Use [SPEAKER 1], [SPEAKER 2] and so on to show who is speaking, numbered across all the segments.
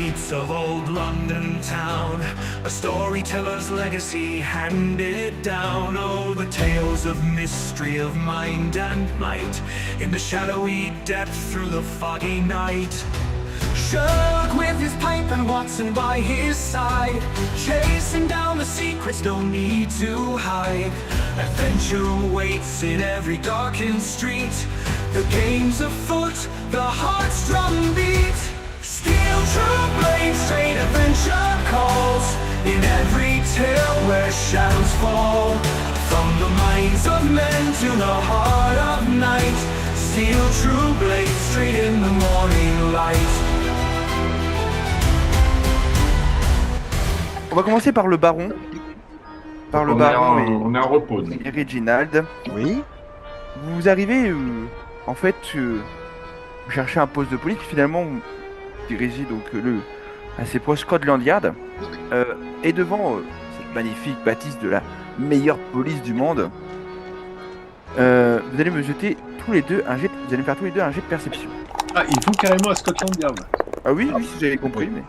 [SPEAKER 1] streets of old London town, a storyteller's legacy handed down. Oh, the tales of mystery, of mind and might, in the shadowy depth through the foggy night. Sherlock with his pipe and Watson by his side, chasing down the secrets, no need to hide. Adventure awaits in every darkened street, the game's afoot, the heart's drum beat. Steel true blade, straight adventure calls, in every tale where shadows fall. From the minds of men to the heart of night, steel true blade, straight in the morning light.
[SPEAKER 2] On va commencer par le baron. Par le baron
[SPEAKER 3] on est en repos.
[SPEAKER 2] et Reginald.
[SPEAKER 4] Oui.
[SPEAKER 2] Vous arrivez, en fait, vous cherchez un poste de police, finalement, vous dirigez donc à ces postes Scotland Yard. Et devant cette magnifique bâtisse de la meilleure police du monde, vous allez me jeter tous les deux un jet. Vous allez me faire tous les deux un jet de perception.
[SPEAKER 3] Ah, il faut carrément à Scotland Yard.
[SPEAKER 2] Ah oui, oui, si j'avais compris, mais.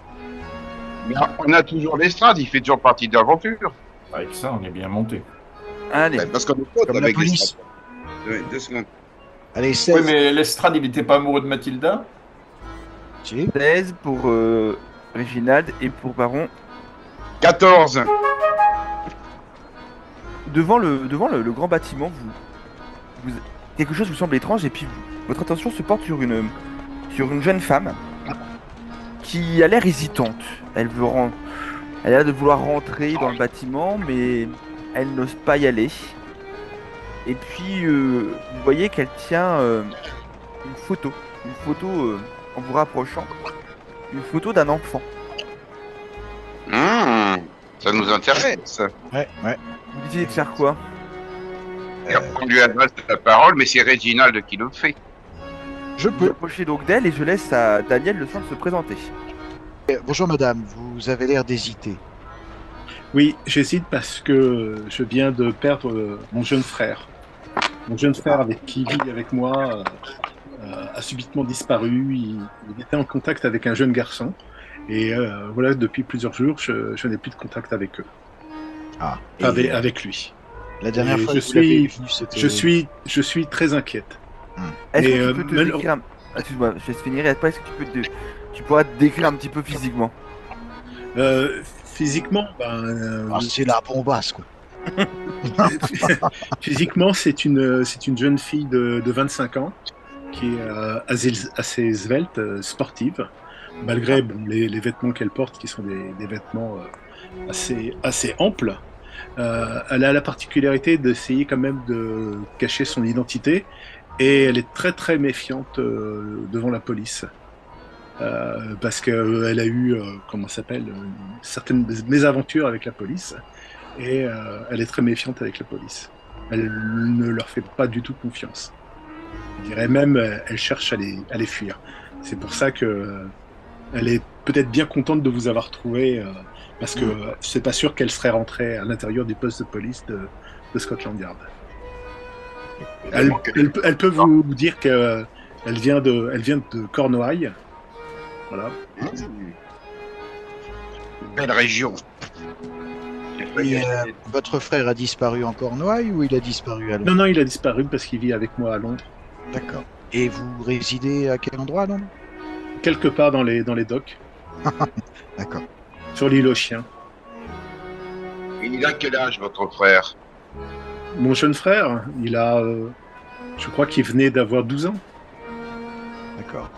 [SPEAKER 5] Mais on a toujours l'estrade, il fait toujours partie de l'aventure.
[SPEAKER 3] Avec ça, on est bien monté.
[SPEAKER 2] Allez.
[SPEAKER 5] Ouais, parce qu'on est potes
[SPEAKER 4] Comme la
[SPEAKER 5] avec
[SPEAKER 4] police.
[SPEAKER 5] l'estrade. Ouais, 2 secondes.
[SPEAKER 4] Allez, 16.
[SPEAKER 3] Oui, mais l'Estrade, il était pas amoureux de Mathilda?
[SPEAKER 4] Si.
[SPEAKER 2] 16 pour Reginald et pour Baron.
[SPEAKER 5] 14.
[SPEAKER 2] Devant le grand bâtiment, quelque chose vous semble étrange et puis votre attention se porte sur une jeune femme qui a l'air hésitante. Elle a l'air de vouloir rentrer dans le bâtiment, mais elle n'ose pas y aller. Et puis vous voyez qu'elle tient une photo en vous rapprochant, une photo d'un enfant.
[SPEAKER 5] Ça nous intéresse.
[SPEAKER 4] Ouais.
[SPEAKER 2] Vous décidez de faire quoi?
[SPEAKER 5] Et on lui adresse la parole, mais c'est Reginald qui le fait.
[SPEAKER 4] Je
[SPEAKER 2] Vous
[SPEAKER 4] peux.
[SPEAKER 2] approchez donc d'elle et je laisse à Daniel le soin de se présenter.
[SPEAKER 4] Bonjour madame, vous avez l'air d'hésiter.
[SPEAKER 6] Oui, j'hésite parce que je viens de perdre mon jeune frère. Mon jeune frère qui vit avec moi a subitement disparu. Il était en contact avec un jeune garçon. Et voilà, depuis plusieurs jours, je n'ai plus de contact avec eux.
[SPEAKER 4] Ah.
[SPEAKER 6] Avec lui.
[SPEAKER 4] La dernière
[SPEAKER 6] Et
[SPEAKER 4] fois
[SPEAKER 6] je
[SPEAKER 4] que vous l'avez
[SPEAKER 6] suis-
[SPEAKER 4] vu, c'était...
[SPEAKER 6] Je suis très inquiète.
[SPEAKER 2] Est-ce
[SPEAKER 6] Et,
[SPEAKER 2] que tu peux te
[SPEAKER 6] malheure-
[SPEAKER 2] décrire excuse-moi, je vais se finir. Est-ce que tu pourras te décrire un petit peu physiquement?
[SPEAKER 6] Physiquement,
[SPEAKER 4] Ah, c'est la bombasse, quoi.
[SPEAKER 6] physiquement, c'est une jeune fille de 25 ans qui est assez svelte, sportive, malgré les vêtements qu'elle porte, qui sont des vêtements assez amples. Elle a la particularité d'essayer quand même de cacher son identité, et elle est très très méfiante devant la police. Parce qu'elle a eu, certaines mésaventures avec la police, et elle est très méfiante avec la police. Elle ne leur fait pas du tout confiance. Je dirais même, elle cherche à les fuir. C'est pour ça que elle est peut-être bien contente de vous avoir trouvé, parce que c'est pas sûr qu'elle serait rentrée à l'intérieur du poste de police de Scotland Yard. Elle peut vous dire qu'elle vient de Cornouailles. Voilà.
[SPEAKER 5] Belle région.
[SPEAKER 4] Et, votre frère a disparu en Cornouailles ou il a disparu à Londres?
[SPEAKER 6] Non, il a disparu parce qu'il vit avec moi à Londres.
[SPEAKER 4] D'accord. Et vous résidez à quel endroit à Londres?
[SPEAKER 6] Quelque part dans les docks,
[SPEAKER 4] D'accord.
[SPEAKER 6] sur l'île aux chiens.
[SPEAKER 5] Il a quel âge, votre frère?
[SPEAKER 6] Mon jeune frère, il a, je crois qu'il venait d'avoir 12 ans.
[SPEAKER 4] D'accord.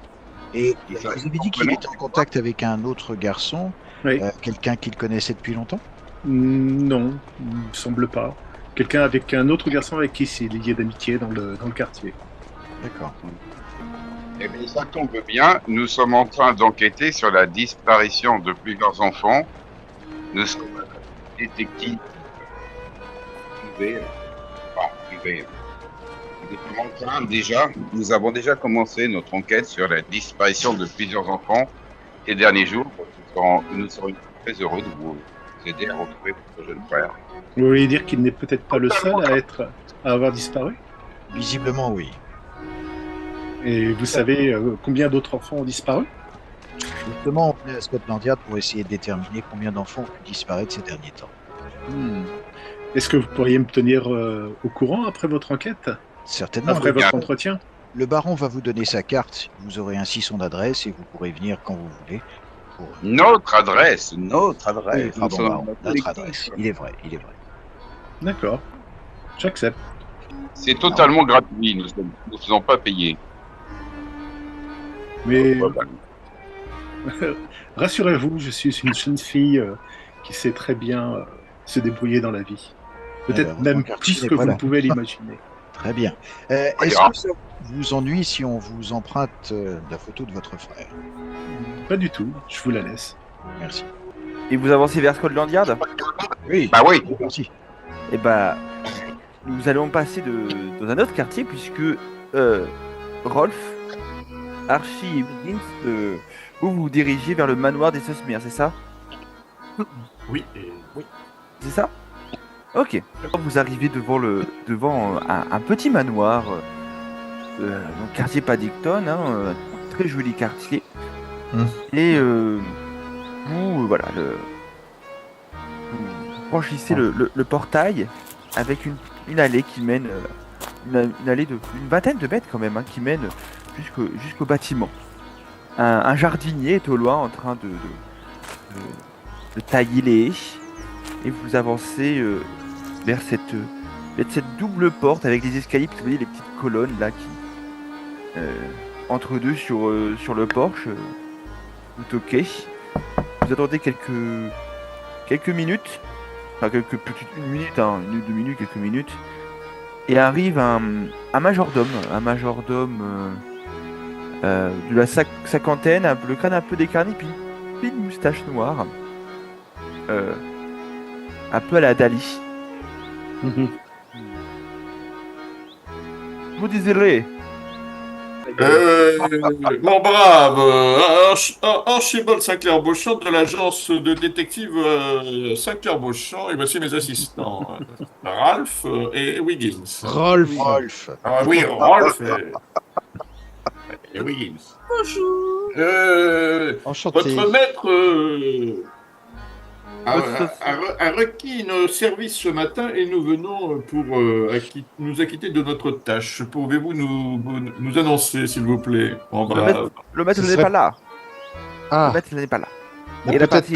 [SPEAKER 4] Et vous avez dit qu'il était en contact avec un autre garçon,
[SPEAKER 6] Oui.
[SPEAKER 4] quelqu'un qu'il connaissait depuis longtemps?
[SPEAKER 6] Non, il me semble pas. Quelqu'un avec un autre garçon avec qui il est lié d'amitié dans le quartier.
[SPEAKER 4] D'accord.
[SPEAKER 5] Eh bien, ça tombe bien. Nous sommes en train d'enquêter sur la disparition de plusieurs enfants. Nous sommes détectives privés. Nous avons déjà commencé notre enquête sur la disparition de plusieurs enfants ces derniers jours. Nous serons très heureux de vous aider à retrouver votre jeune frère.
[SPEAKER 6] Vous voulez dire qu'il n'est peut-être pas le seul à avoir disparu?
[SPEAKER 4] Visiblement, oui.
[SPEAKER 6] Et vous savez combien d'autres enfants ont disparu?
[SPEAKER 4] Justement, on est à Scotland Yard pour essayer de déterminer combien d'enfants ont pu disparaître ces derniers temps.
[SPEAKER 6] Hmm. Est-ce que vous pourriez me tenir au courant après votre enquête?
[SPEAKER 4] Certainement.
[SPEAKER 6] Après
[SPEAKER 5] bien.
[SPEAKER 6] votre entretien?
[SPEAKER 4] Le baron va vous donner sa carte. Vous aurez ainsi son adresse et vous pourrez venir quand vous voulez. Pour...
[SPEAKER 5] Notre adresse.
[SPEAKER 4] Oui,
[SPEAKER 5] Nous
[SPEAKER 4] pardon,
[SPEAKER 5] sommes-
[SPEAKER 4] baron, notre adresse. Il est vrai, il est vrai.
[SPEAKER 6] D'accord. J'accepte.
[SPEAKER 5] C'est totalement gratuit. Nous ne faisons pas payer.
[SPEAKER 6] Mais rassurez-vous, je suis une jeune fille qui sait très bien se débrouiller dans la vie. Peut-être
[SPEAKER 4] Alors,
[SPEAKER 6] même
[SPEAKER 4] mon quartier
[SPEAKER 6] plus
[SPEAKER 4] n'est
[SPEAKER 6] que
[SPEAKER 4] pas
[SPEAKER 6] vous
[SPEAKER 4] là.
[SPEAKER 6] ne pouvez l'imaginer.
[SPEAKER 4] Très bien. Est-ce
[SPEAKER 5] grave.
[SPEAKER 4] que ça vous ennuie si on vous emprunte la photo de votre frère?
[SPEAKER 6] Pas du tout, je vous la laisse.
[SPEAKER 4] Merci.
[SPEAKER 2] Et vous avancez vers Scotland Yard?
[SPEAKER 4] Oui,
[SPEAKER 5] Bah oui.
[SPEAKER 4] merci.
[SPEAKER 2] Et bah, nous allons passer dans un autre quartier puisque Rolf, Archie et Wiggins, vous vous dirigez vers le manoir des Sussmere, c'est ça?
[SPEAKER 3] Oui.
[SPEAKER 2] C'est ça? Ok. Vous arrivez devant un petit manoir, donc quartier Paddington, hein, très joli quartier. Et voilà, vous franchissez le portail avec une allée qui mène, une allée d'une vingtaine de mètres quand même, hein, qui mène jusqu'au bâtiment. Un jardinier est au loin en train de tailler les haies. Et vous avancez vers cette double porte avec les escaliers, puis vous voyez les petites colonnes là qui entre deux sur le porche. Vous toquez. Vous attendez quelques minutes, enfin une minute, hein, une ou deux minutes, quelques minutes, et arrive un majordome, de la cinquantaine, le crâne un peu décarné, puis une moustache noire. Un peu à la Dali. Vous désirez?
[SPEAKER 3] Mon brave, Archibald Sinclair-Beauchamp de l'agence de détective Sinclair-Beauchamp, et voici mes assistants, Ralph et Wiggins.
[SPEAKER 4] Rolf. Rolf.
[SPEAKER 3] Ah oui, Rolf et Wiggins.
[SPEAKER 7] Enchanté.
[SPEAKER 3] Votre maître a requis nos services ce matin et nous venons pour nous acquitter de notre tâche. Pouvez-vous nous annoncer, s'il vous plaît, mon brave?
[SPEAKER 2] Le maître
[SPEAKER 7] Ce
[SPEAKER 2] n'est
[SPEAKER 7] serait-
[SPEAKER 2] pas là.
[SPEAKER 7] Ah,
[SPEAKER 2] Le maître n'est pas là.
[SPEAKER 7] mais
[SPEAKER 2] Il est
[SPEAKER 7] peut-être
[SPEAKER 2] parti.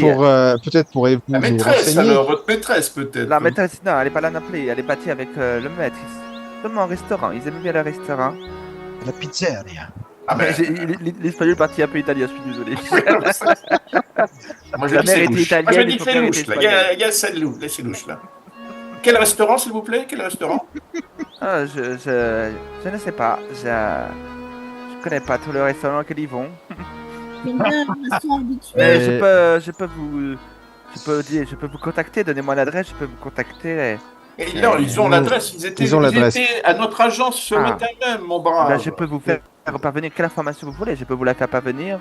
[SPEAKER 7] peut-être pourrez-vous
[SPEAKER 3] La
[SPEAKER 7] nous
[SPEAKER 3] maîtresse,
[SPEAKER 7] renseigner.
[SPEAKER 3] alors, votre maîtresse peut-être.
[SPEAKER 2] La maîtresse, non, elle est pas là non plus. Elle est partie avec le maître. Ils sont au restaurant. Ils aiment bien le restaurant.
[SPEAKER 4] La pizzeria.
[SPEAKER 3] Ah ben,
[SPEAKER 2] L'espagnol est parti un peu italien, je suis désolé.
[SPEAKER 3] moi je
[SPEAKER 2] La
[SPEAKER 3] dis
[SPEAKER 2] mère
[SPEAKER 3] c'est
[SPEAKER 2] était
[SPEAKER 3] louche. Moi je
[SPEAKER 2] italienne,
[SPEAKER 3] dis
[SPEAKER 2] il
[SPEAKER 3] que
[SPEAKER 2] faut
[SPEAKER 3] c'est
[SPEAKER 2] bien
[SPEAKER 3] louche,
[SPEAKER 2] rester
[SPEAKER 3] là. Il y a c'est louche, c'est louche, là. Quel restaurant, s'il vous plaît? Quel restaurant?
[SPEAKER 2] Ah, je ne sais pas. Je connais pas tous les restaurants qu'ils y vont.
[SPEAKER 8] C'est bien, ils sont habitués.
[SPEAKER 2] Mais
[SPEAKER 7] Euh,
[SPEAKER 2] je peux vous contacter. Donnez-moi l'adresse. Je peux vous contacter.
[SPEAKER 3] Et non, ils ont l'adresse. Ils
[SPEAKER 7] ont l'adresse.
[SPEAKER 3] étaient à notre agence ce
[SPEAKER 2] Ah.
[SPEAKER 3] matin même, mon brave.
[SPEAKER 2] Là, je peux vous faire parvenir quelle information vous voulez. Je peux vous la faire parvenir.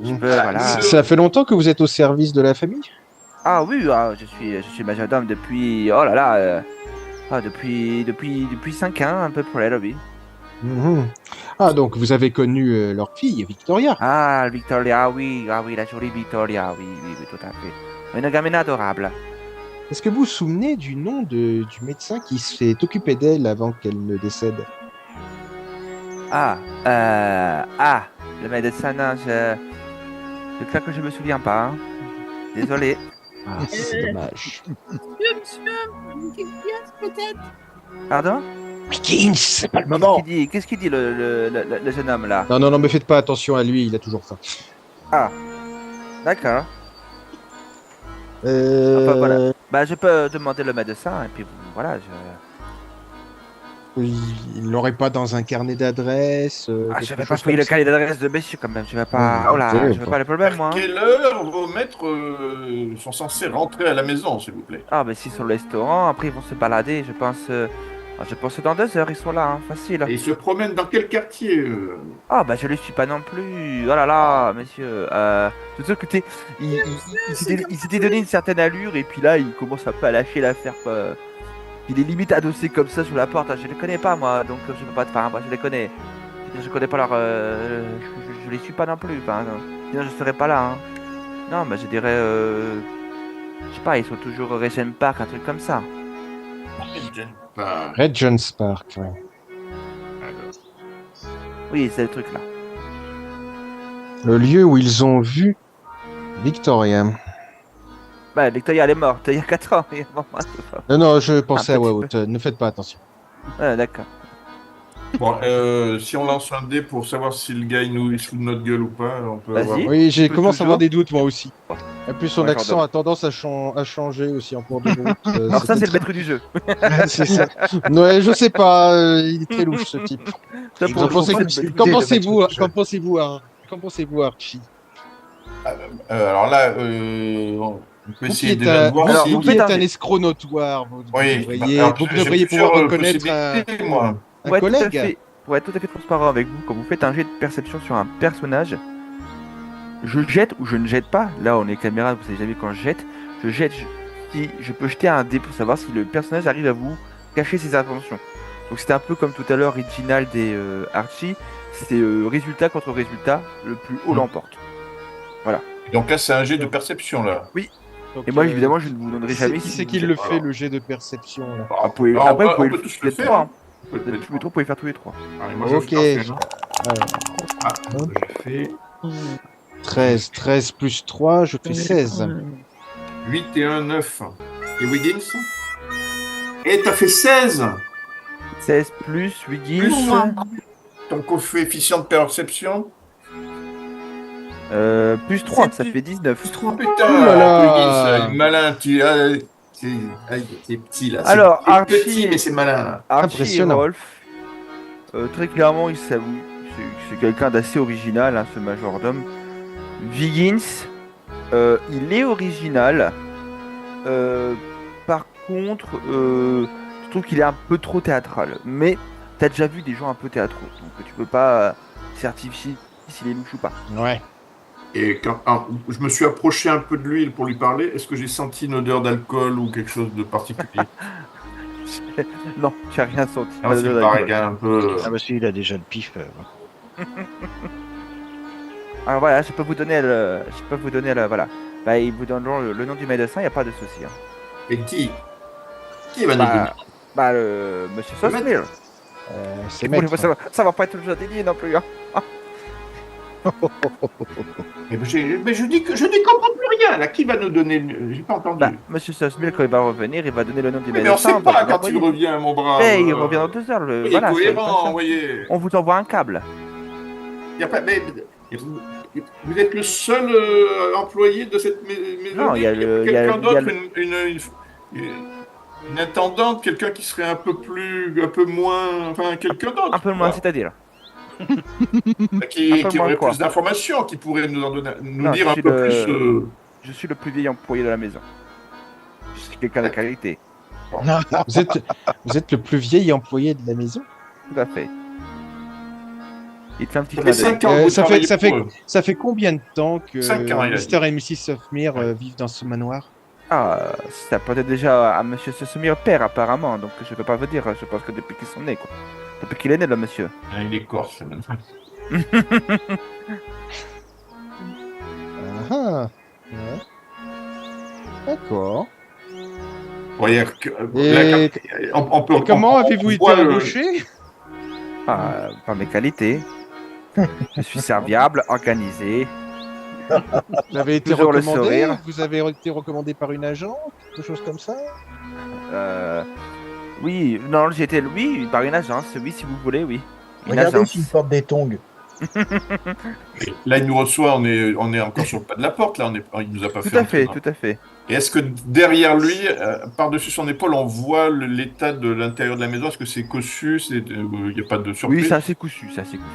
[SPEAKER 2] Je peux,
[SPEAKER 3] Ah,
[SPEAKER 2] voilà.
[SPEAKER 7] Ça fait longtemps que vous êtes au service de la famille?
[SPEAKER 2] Ah oui, je suis majordome depuis. Oh là là. Depuis 5 ans, à peu près, là, oui.
[SPEAKER 7] Mhm. Ah, donc vous avez connu leur fille, Victoria.
[SPEAKER 2] Ah, Victoria, oui, la jolie Victoria, oui, tout à fait. Une gamine adorable.
[SPEAKER 7] Est-ce que vous vous souvenez du nom du médecin qui s'est occupé d'elle avant qu'elle ne décède?
[SPEAKER 2] Le médecin, non, je crois que je me souviens pas. Hein. Désolé.
[SPEAKER 7] Ah, c'est dommage.
[SPEAKER 8] Monsieur, peut-être.
[SPEAKER 2] Pardon?
[SPEAKER 4] Wiggins, c'est pas le moment.
[SPEAKER 2] Qu'est-ce qu'il dit le jeune homme là?
[SPEAKER 7] Non, non, non, mais faites pas attention à lui, il a toujours faim.
[SPEAKER 2] D'accord.
[SPEAKER 7] Euh,
[SPEAKER 2] Enfin, voilà. Bah, je peux demander le médecin et puis voilà.
[SPEAKER 7] Il l'aurait pas dans un carnet d'adresse.
[SPEAKER 2] Je
[SPEAKER 7] quelque
[SPEAKER 2] vais pas
[SPEAKER 7] chose
[SPEAKER 2] fouiller le
[SPEAKER 7] comme ça.
[SPEAKER 2] cahier d'adresse de monsieur quand même. Je vais pas.
[SPEAKER 7] Non,
[SPEAKER 2] Oh là,
[SPEAKER 7] c'est
[SPEAKER 2] je veux
[SPEAKER 7] pas.
[SPEAKER 2] pas le problème moi.
[SPEAKER 3] À
[SPEAKER 2] Hein.
[SPEAKER 3] quelle heure vos maîtres sont censés rentrer à la maison, s'il vous plaît?
[SPEAKER 2] Ah, mais s'ils sont au restaurant, après ils vont se balader. Je pense que dans 2 heures ils sont là, hein, facile.
[SPEAKER 3] Et ils se promènent dans quel quartier
[SPEAKER 2] Ah bah je le suis pas non plus. Oh là là, monsieur. Tout ça que il s'était donné une certaine allure et puis là il commence un peu à lâcher l'affaire. Il est limite adossé comme ça sur la porte. Je les connais pas moi, donc je peux pas te faire. Moi je les connais. Je connais pas leur. Je les suis pas non plus. Enfin, Sinon, je serais pas là. Hein. Non, bah je dirais. Je sais pas, ils sont toujours au Regent Park, un truc comme ça.
[SPEAKER 3] Enfin,
[SPEAKER 7] Regent's Park, ouais.
[SPEAKER 2] Oui, c'est le truc là.
[SPEAKER 7] Le lieu où ils ont vu Victoria.
[SPEAKER 2] Bah, Victoria, elle est morte il y a 4 ans. Et bon, c'est pas-
[SPEAKER 7] Non, je pensais
[SPEAKER 2] Un
[SPEAKER 7] à
[SPEAKER 2] petit
[SPEAKER 7] Wawood. Ne faites pas attention.
[SPEAKER 2] Ah, d'accord.
[SPEAKER 3] bon, si on lance un dé pour savoir si le gars il nous il se fout de notre gueule ou pas, on peut
[SPEAKER 2] Vas-y.
[SPEAKER 3] avoir.
[SPEAKER 7] Oui, j'ai
[SPEAKER 2] peut
[SPEAKER 7] commencé à avoir
[SPEAKER 2] toujours.
[SPEAKER 7] des doutes moi aussi. En plus, son
[SPEAKER 2] Ouais,
[SPEAKER 7] accent
[SPEAKER 2] Jordan.
[SPEAKER 7] a tendance à changer aussi en cours de route.
[SPEAKER 2] Alors, ça, c'est le maître du jeu.
[SPEAKER 7] c'est ça. Ouais, je sais pas, il est très louche ce type.
[SPEAKER 2] Ça,
[SPEAKER 4] Et
[SPEAKER 2] pour
[SPEAKER 4] vous
[SPEAKER 2] le coup,
[SPEAKER 4] pensez
[SPEAKER 2] c'est le maître
[SPEAKER 7] Qu'en
[SPEAKER 2] du jeu.
[SPEAKER 7] pensez-vous,
[SPEAKER 4] jeu.
[SPEAKER 7] qu'en pensez-vous, Archie?
[SPEAKER 3] Alors là, on peut
[SPEAKER 7] Vous qui
[SPEAKER 3] essayer
[SPEAKER 7] êtes
[SPEAKER 3] déjà de
[SPEAKER 7] un,
[SPEAKER 3] voir
[SPEAKER 2] Alors,
[SPEAKER 3] si.
[SPEAKER 2] vous
[SPEAKER 7] qui
[SPEAKER 2] faites
[SPEAKER 7] êtes
[SPEAKER 2] un
[SPEAKER 7] un
[SPEAKER 2] jet.
[SPEAKER 7] escroc notoire, vous
[SPEAKER 3] Oui,
[SPEAKER 7] devriez,
[SPEAKER 3] alors,
[SPEAKER 7] vous
[SPEAKER 3] j'ai
[SPEAKER 7] devriez pouvoir
[SPEAKER 3] plusieurs
[SPEAKER 7] reconnaître
[SPEAKER 3] possibilités, moi.
[SPEAKER 7] un
[SPEAKER 2] Pour être tout à
[SPEAKER 7] collègue.
[SPEAKER 2] fait, pour être tout à fait transparent avec vous, quand vous faites un jet de perception sur un personnage, je jette ou je ne jette pas. Là, on est caméra, vous savez jamais quand je jette. Si je peux jeter un dé pour savoir si le personnage arrive à vous cacher ses intentions. Donc c'était un peu comme tout à l'heure, original des Archie. C'est résultat contre résultat, le plus haut l'emporte.
[SPEAKER 3] Donc là, c'est un jet de perception, là.
[SPEAKER 7] Donc,
[SPEAKER 2] Et moi, évidemment, je ne vous donnerai jamais.
[SPEAKER 7] Qui
[SPEAKER 2] si
[SPEAKER 7] c'est
[SPEAKER 2] vous
[SPEAKER 7] qui
[SPEAKER 2] êtes-
[SPEAKER 7] le fait, le jet de perception là?
[SPEAKER 2] Ah, vous pouvez-
[SPEAKER 3] Alors,
[SPEAKER 2] Après, vous
[SPEAKER 3] on
[SPEAKER 2] pouvez
[SPEAKER 3] peut
[SPEAKER 2] le
[SPEAKER 3] tous le
[SPEAKER 2] faire.
[SPEAKER 3] faire.
[SPEAKER 2] Hein. Vous êtes tous les trois, vous pouvez faire tous les trois.
[SPEAKER 3] Allez, moi, je
[SPEAKER 7] Ok.
[SPEAKER 3] vais le faire,
[SPEAKER 7] Alors,
[SPEAKER 3] je fais
[SPEAKER 7] 13 plus 3, je fais 16.
[SPEAKER 3] 8 et 1, 9. Et Wiggins? Et t'as fait 16!
[SPEAKER 2] 16 plus
[SPEAKER 3] Plus
[SPEAKER 2] 8
[SPEAKER 3] ton coefficient de perception?
[SPEAKER 2] plus 3, ça
[SPEAKER 3] C'est-
[SPEAKER 2] fait 19.
[SPEAKER 3] Plus 3, putain!
[SPEAKER 7] Ouh là là.
[SPEAKER 3] Wiggins, malin, c'est petit, là.
[SPEAKER 2] Alors,
[SPEAKER 3] c'est
[SPEAKER 2] Archie-
[SPEAKER 3] petit, mais c'est malin.
[SPEAKER 2] Archie et
[SPEAKER 7] Impressionnant.
[SPEAKER 2] Rolf, très clairement, il s'avoue. C'est quelqu'un d'assez original, hein, ce majordome. Viggins, il est original. Par contre, je trouve qu'il est un peu trop théâtral. Mais t'as déjà vu des gens un peu théâtraux, donc tu peux pas certifier s'il est louche ou pas.
[SPEAKER 7] Ouais.
[SPEAKER 3] Et quand je me suis approché un peu de lui pour lui parler, est-ce que j'ai senti une odeur d'alcool ou quelque chose de particulier?
[SPEAKER 2] Non, tu as rien senti.
[SPEAKER 3] Non,
[SPEAKER 2] Pas
[SPEAKER 3] c'est
[SPEAKER 2] de
[SPEAKER 3] pareil,
[SPEAKER 2] d'alcool.
[SPEAKER 3] un peu.
[SPEAKER 4] Ah bah si, il a déjà le pif.
[SPEAKER 2] Alors voilà, je peux vous donner voilà. Bah, ils vous donneront le nom du médecin, il n'y a pas de souci. Hein.
[SPEAKER 3] Et qui va nous donner?
[SPEAKER 2] Bah, monsieur Sosmir.
[SPEAKER 7] C'est
[SPEAKER 2] Bon,
[SPEAKER 7] maître.
[SPEAKER 2] ça va pas être le jardinier non plus. Hein.
[SPEAKER 3] Mais je dis que je n'y comprends plus rien là. Qui va nous donner? J'ai pas entendu.
[SPEAKER 2] Bah, monsieur Sosmir, quand il va revenir, il va donner le nom du
[SPEAKER 3] mais on
[SPEAKER 2] médecin.
[SPEAKER 3] sait pas quand il revient, mon brave.
[SPEAKER 2] Mais il revient dans 2 heures.
[SPEAKER 3] Il est
[SPEAKER 2] Voilà, c'est
[SPEAKER 3] cohérent,
[SPEAKER 2] comme ça.
[SPEAKER 3] vous voyez.
[SPEAKER 2] On vous envoie un câble.
[SPEAKER 3] Y a pas, mais, vous êtes le seul employé de cette maison.
[SPEAKER 2] Non, il y a le- il y a-
[SPEAKER 3] quelqu'un
[SPEAKER 2] il y a
[SPEAKER 3] d'autre, une intendante, quelqu'un qui serait un peu moins, enfin quelqu'un d'autre.
[SPEAKER 2] Un peu moins,
[SPEAKER 3] quoi.
[SPEAKER 2] c'est-à-dire.
[SPEAKER 3] Qui
[SPEAKER 2] un peu moins
[SPEAKER 3] aurait
[SPEAKER 2] quoi.
[SPEAKER 3] plus d'informations, qui pourrait nous en donner, nous
[SPEAKER 2] Non,
[SPEAKER 3] dire
[SPEAKER 2] je
[SPEAKER 3] un
[SPEAKER 2] suis
[SPEAKER 3] peu
[SPEAKER 2] le-
[SPEAKER 3] plus.
[SPEAKER 2] Je suis le plus vieil employé de la maison. Je suis quelqu'un de qualité.
[SPEAKER 7] Vous êtes le plus vieil employé de la maison?
[SPEAKER 2] Tout à fait. Il te fait un petit
[SPEAKER 3] Ça
[SPEAKER 2] clin
[SPEAKER 3] fait
[SPEAKER 2] d'œil.
[SPEAKER 3] 5 ans que vous
[SPEAKER 7] ça
[SPEAKER 3] travaillez
[SPEAKER 7] fait
[SPEAKER 3] pour eux.
[SPEAKER 7] Ça fait combien de temps que
[SPEAKER 3] 5 ans, il a
[SPEAKER 7] Mr. et Mrs. Softmere vivent dans ce manoir?
[SPEAKER 2] Ah, ça peut être déjà à monsieur Sosmir père apparemment, donc je peux pas vous dire, je pense que depuis qu'ils sont nés quoi. Depuis qu'il est né le monsieur.
[SPEAKER 3] Ah, il est corse.
[SPEAKER 7] Ah, ouais. D'accord.
[SPEAKER 3] Ouais,
[SPEAKER 7] Et,
[SPEAKER 3] on peut,
[SPEAKER 7] et comment
[SPEAKER 3] on
[SPEAKER 7] avez-vous été
[SPEAKER 3] voit le-
[SPEAKER 7] embauché?
[SPEAKER 2] Ah, par mes qualités. Je suis serviable, organisé.
[SPEAKER 7] Vous avez été
[SPEAKER 2] Toujours le
[SPEAKER 7] recommandé?
[SPEAKER 2] sourire.
[SPEAKER 7] Vous avez été recommandé par une agent? Quelque chose comme ça?
[SPEAKER 2] Oui, non, j'ai été, oui, par une agence, oui, si vous voulez, oui. Une
[SPEAKER 9] Regardez
[SPEAKER 2] agence.
[SPEAKER 9] s'il porte des tongs.
[SPEAKER 3] Là, il nous reçoit, on est encore sur le pas de la porte, là, il nous a pas
[SPEAKER 2] Tout
[SPEAKER 3] fait
[SPEAKER 2] à fait,
[SPEAKER 3] entrer.
[SPEAKER 2] tout à fait.
[SPEAKER 3] Et est-ce que derrière lui, par-dessus son épaule, on voit l'état de l'intérieur de la maison? Est-ce que c'est cossu? Il n'y a pas de surprise?
[SPEAKER 2] Oui, c'est assez cousu, c'est assez cousu.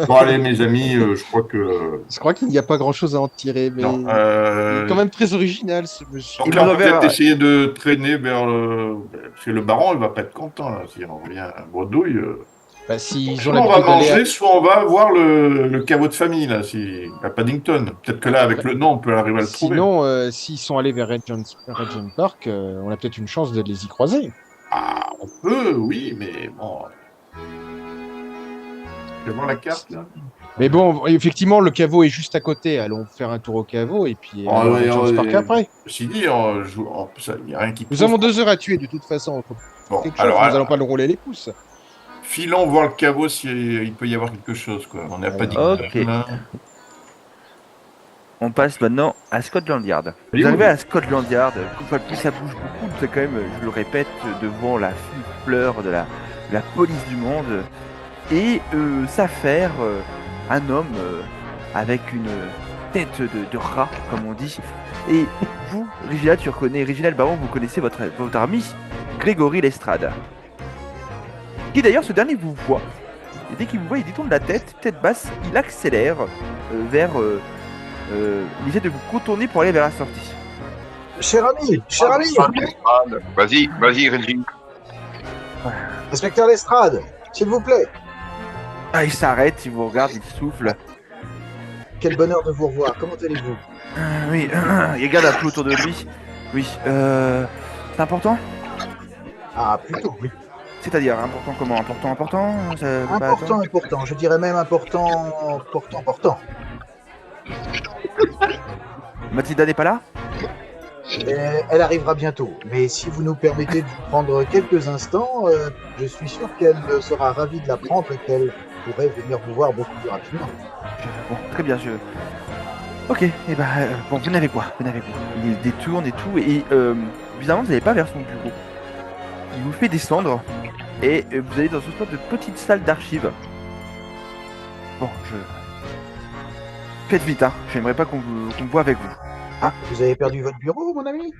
[SPEAKER 3] Bon, allez, mes amis, je crois que.
[SPEAKER 7] Je crois qu'il n'y a pas grand-chose à en tirer, mais
[SPEAKER 3] Non,
[SPEAKER 7] il est quand même très original, ce monsieur.
[SPEAKER 3] Donc
[SPEAKER 2] Il
[SPEAKER 3] là,
[SPEAKER 2] nous
[SPEAKER 3] on peut peut-être
[SPEAKER 2] enverra-
[SPEAKER 3] essayer de traîner vers le. Parce que le baron, il va pas être content, là. Si on revient à Bredouille.
[SPEAKER 7] Bah, s'ils ont
[SPEAKER 3] Soit on va
[SPEAKER 7] l'habitude d'aller
[SPEAKER 3] manger, soit on va voir le caveau de famille, là, à Paddington. Peut-être que là, avec le nom, on peut arriver à le trouver.
[SPEAKER 7] Sinon, s'ils sont allés vers Regent Park, on a peut-être une chance de les y croiser.
[SPEAKER 3] Ah, on peut, oui, mais bon. Je vais voir la carte là.
[SPEAKER 7] Mais bon, effectivement, le caveau est juste à côté. Allons faire un tour au caveau et puis
[SPEAKER 3] Oh,
[SPEAKER 7] on va
[SPEAKER 3] ouais,
[SPEAKER 7] à Jones Park après.
[SPEAKER 3] Ceci dit, il n'y a rien qui
[SPEAKER 7] Nous
[SPEAKER 3] prouve-
[SPEAKER 7] avons 2 heures à tuer de toute façon.
[SPEAKER 3] Bon,
[SPEAKER 7] Quelque chose,
[SPEAKER 3] alors,
[SPEAKER 7] nous allons pas nous rouler les pouces.
[SPEAKER 3] filons voir le caveau s'il peut y avoir quelque chose. Quoi. On n'a pas dit
[SPEAKER 2] Ok.
[SPEAKER 3] là.
[SPEAKER 2] On passe maintenant à Scotland Yard.
[SPEAKER 3] Oui,
[SPEAKER 2] Vous arrivez
[SPEAKER 3] oui.
[SPEAKER 2] à Scotland Yard, une fois de plus ça bouge beaucoup, c'est quand même, je le répète, devant la fleur de la police du monde. Et s'affaire un homme avec une tête de rat, comme on dit. Et vous, Regina, tu reconnais, Regina le Baron, vous connaissez votre ami, Grégory Lestrade. Qui d'ailleurs, ce dernier vous voit. Et dès qu'il vous voit, il détourne la tête basse, il accélère vers... il essaie de vous contourner pour aller vers la sortie.
[SPEAKER 9] Cher ami,
[SPEAKER 5] Vas-y, Régine.
[SPEAKER 9] inspecteur Lestrade, s'il vous plaît.
[SPEAKER 2] Ah, il s'arrête, il vous regarde, il souffle.
[SPEAKER 9] Quel bonheur de vous revoir. Comment allez-vous?
[SPEAKER 2] Oui, il regarde un peu autour de lui. Oui, c'est important?
[SPEAKER 9] Ah, plutôt, oui.
[SPEAKER 2] C'est-à-dire, important comment? Important? Ça va pas attendre
[SPEAKER 9] Important. Je dirais même important.
[SPEAKER 2] Mathilda n'est pas là?
[SPEAKER 9] Elle arrivera bientôt. Mais si vous nous permettez de vous prendre quelques instants, je suis sûr qu'elle sera ravie de l'apprendre et qu'elle pourrait venir vous voir beaucoup plus rapidement.
[SPEAKER 2] Bon, très bien, Ok, et bon, venez avec moi. Il détourne et tout, et bizarrement, vous n'allez pas vers son bureau. Il vous fait descendre, et vous allez dans une sorte de petite salle d'archives. Bon, Faites vite, hein, j'aimerais pas qu'on me voit avec vous.
[SPEAKER 9] Ah, vous avez perdu votre bureau, mon ami?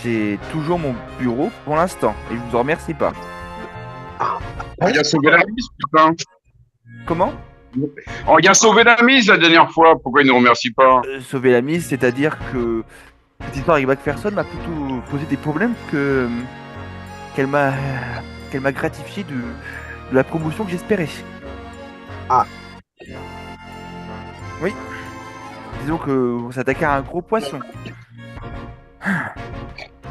[SPEAKER 2] J'ai toujours mon bureau pour l'instant, et je vous en remercie pas.
[SPEAKER 5] Il a sauvé la mise, putain.
[SPEAKER 2] Comment?
[SPEAKER 5] Oh, il a sauvé la mise la dernière fois. Pourquoi il ne nous remercie pas?
[SPEAKER 2] Sauver la mise, c'est-à-dire que cette histoire avec McPherson m'a plutôt posé des problèmes qu'elle m'a gratifié de la promotion que j'espérais.
[SPEAKER 9] Ah.
[SPEAKER 2] Oui. Disons que on s'attaquait à un gros poisson.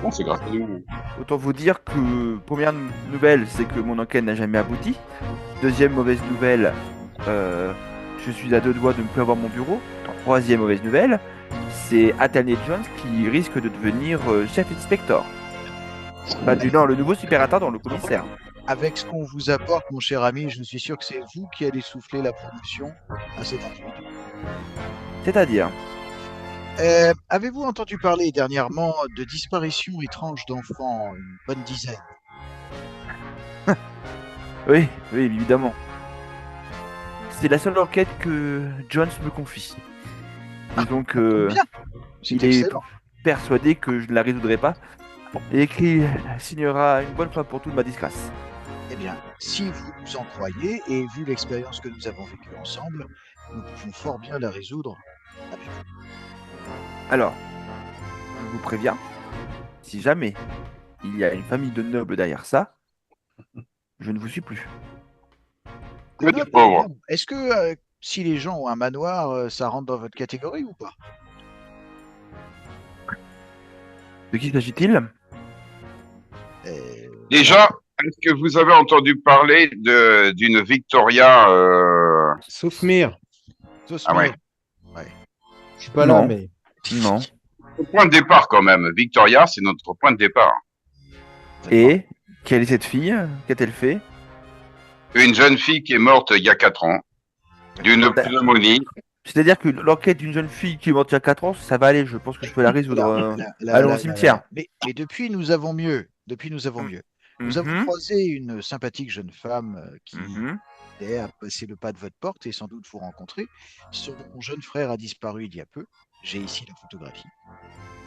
[SPEAKER 5] Bon, c'est grâce à nous.
[SPEAKER 2] Autant vous dire que première nouvelle, c'est que mon enquête n'a jamais abouti. Deuxième mauvaise nouvelle, je suis à 2 doigts de ne plus avoir mon bureau. Troisième mauvaise nouvelle, c'est Athelney Jones qui risque de devenir chef inspector. Non, le nouveau super-intendant, le commissaire.
[SPEAKER 4] Avec ce qu'on vous apporte, mon cher ami, je suis sûr que c'est vous qui allez souffler la promotion à cet individu.
[SPEAKER 2] C'est-à-dire,
[SPEAKER 4] Avez-vous entendu parler dernièrement de disparitions étranges d'enfants, une bonne dizaine?
[SPEAKER 2] oui, évidemment. C'est la seule enquête que Jones me confie. Disons que
[SPEAKER 4] Bien, c'est
[SPEAKER 2] il est
[SPEAKER 4] excellent.
[SPEAKER 2] persuadé que je ne la résoudrai pas et qu'il signera une bonne fois pour toutes ma disgrâce.
[SPEAKER 4] Eh bien, si vous nous en croyez, et vu l'expérience que nous avons vécue ensemble, nous pouvons fort bien la résoudre avec vous.
[SPEAKER 2] Alors, je vous préviens, si jamais il y a une famille de nobles derrière ça, je ne vous suis plus.
[SPEAKER 5] Mais t'es pauvre.
[SPEAKER 4] Est-ce que si les gens ont un manoir, ça rentre dans votre catégorie ou pas?
[SPEAKER 2] De qui s'agit-il?
[SPEAKER 5] Déjà, est-ce que vous avez entendu parler d'une Victoria
[SPEAKER 7] Sauf-Mire.
[SPEAKER 5] Ah ouais.
[SPEAKER 7] Je suis pas là,
[SPEAKER 2] Non.
[SPEAKER 7] mais.
[SPEAKER 2] Non.
[SPEAKER 5] Au point de départ quand même. Victoria, c'est notre point de départ.
[SPEAKER 2] Et quelle est cette fille? Qu'a-t-elle fait?
[SPEAKER 5] Une jeune fille qui est morte il y a 4 ans d'une pneumonie.
[SPEAKER 2] C'est-à-dire que l'enquête d'une jeune fille qui est morte il y a 4 ans, ça va aller, je pense que je peux la résoudre. Allons au cimetière.
[SPEAKER 4] Mais depuis, nous avons mieux. Nous avons croisé une sympathique jeune femme qui a passé le pas de votre porte et sans doute vous rencontrer. Son jeune frère a disparu il y a peu. J'ai ici la photographie.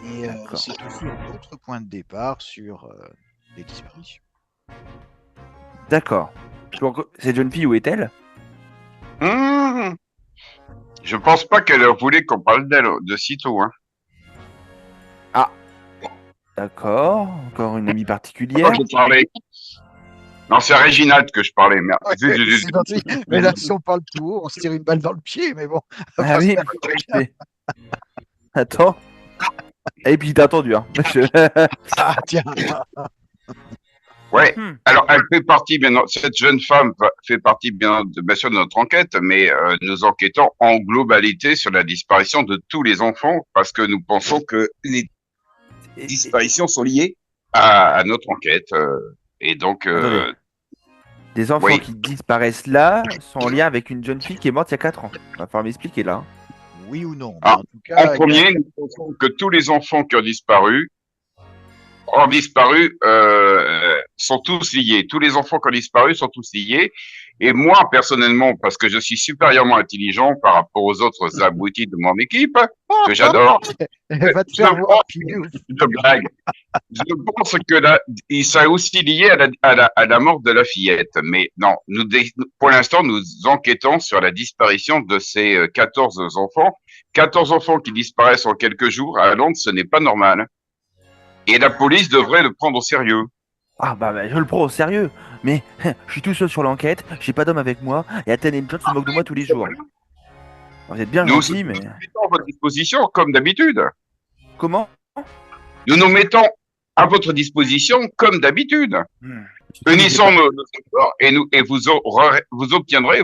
[SPEAKER 4] Et c'est aussi un autre point de départ sur les disparitions.
[SPEAKER 2] D'accord. Cette jeune fille, où est-elle?
[SPEAKER 5] Je pense pas qu'elle voulait qu'on parle d'elle de sitôt. Hein.
[SPEAKER 2] Ah. D'accord. Encore une amie particulière.
[SPEAKER 5] Je parlais. Non, c'est à Réginald que je parlais. Merde.
[SPEAKER 4] C'est gentil. Mais là, si on parle tout haut, on se tire une balle dans le pied. Mais bon.
[SPEAKER 2] Ah oui. Attends. Et puis t'as entendu, hein.
[SPEAKER 4] Ah, tiens.
[SPEAKER 5] Ouais.
[SPEAKER 2] Mhm.
[SPEAKER 5] Alors, elle fait partie, cette jeune femme fait partie, bien sûr, de notre enquête, mais nous enquêtons en globalité sur la disparition de tous les enfants parce que nous pensons que les
[SPEAKER 2] Et-
[SPEAKER 5] disparitions sont liées à notre enquête. Et donc,
[SPEAKER 2] Attendez. Des enfants
[SPEAKER 5] oui.
[SPEAKER 2] qui disparaissent là sont en lien avec une jeune fille qui est morte il y a 4 ans. Va falloir m'expliquer là. Hein.
[SPEAKER 4] Oui ou non, mais
[SPEAKER 5] Ah,
[SPEAKER 4] en tout
[SPEAKER 5] en
[SPEAKER 4] cas,
[SPEAKER 5] premier, nous pensons que tous les enfants qui ont disparu, sont tous liés. Tous les enfants qui ont disparu sont tous liés. Et moi, personnellement, parce que je suis supérieurement intelligent par rapport aux autres abrutis de mon équipe, que j'adore,
[SPEAKER 4] va te
[SPEAKER 5] je
[SPEAKER 4] faire voir,
[SPEAKER 5] pense,
[SPEAKER 4] Pinouf.
[SPEAKER 5] de blague, je pense que il serait aussi lié à la mort de la fillette. Mais non, pour l'instant, nous enquêtons sur la disparition de ces 14 enfants. 14 enfants qui disparaissent en quelques jours à Londres, ce n'est pas normal. Et la police devrait le prendre au sérieux.
[SPEAKER 2] Ah bah, je le prends au sérieux. Mais je suis tout seul sur l'enquête, j'ai pas d'homme avec moi, et Athènes et John se moquent de moi tous les jours. Vous êtes bien
[SPEAKER 5] Nous
[SPEAKER 2] gentil, mais...
[SPEAKER 5] nous mettons à votre disposition comme d'habitude.
[SPEAKER 2] Comment?
[SPEAKER 5] Nous nous mettons à votre disposition comme d'habitude. Unissons nos efforts et vous obtiendrez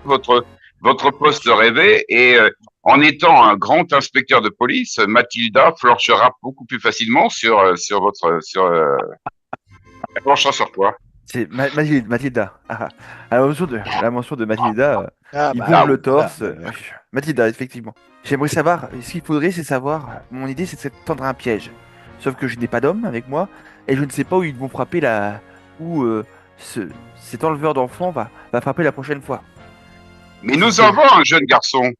[SPEAKER 5] votre poste rêvé et en étant un grand inspecteur de police, Mathilda flanchera beaucoup plus facilement elle flanchera sur quoi?
[SPEAKER 2] C'est Mathilda. Ah, à la mention de Mathilda, il
[SPEAKER 4] bah,
[SPEAKER 2] bourre le
[SPEAKER 4] voilà.
[SPEAKER 2] torse. Mathilda, effectivement. J'aimerais savoir, ce qu'il faudrait, c'est savoir... Mon idée, c'est de tendre un piège. Sauf que je n'ai pas d'homme avec moi, et je ne sais pas où ils vont frapper où cet enleveur d'enfants va frapper la prochaine fois.
[SPEAKER 5] Mais nous avons un jeune garçon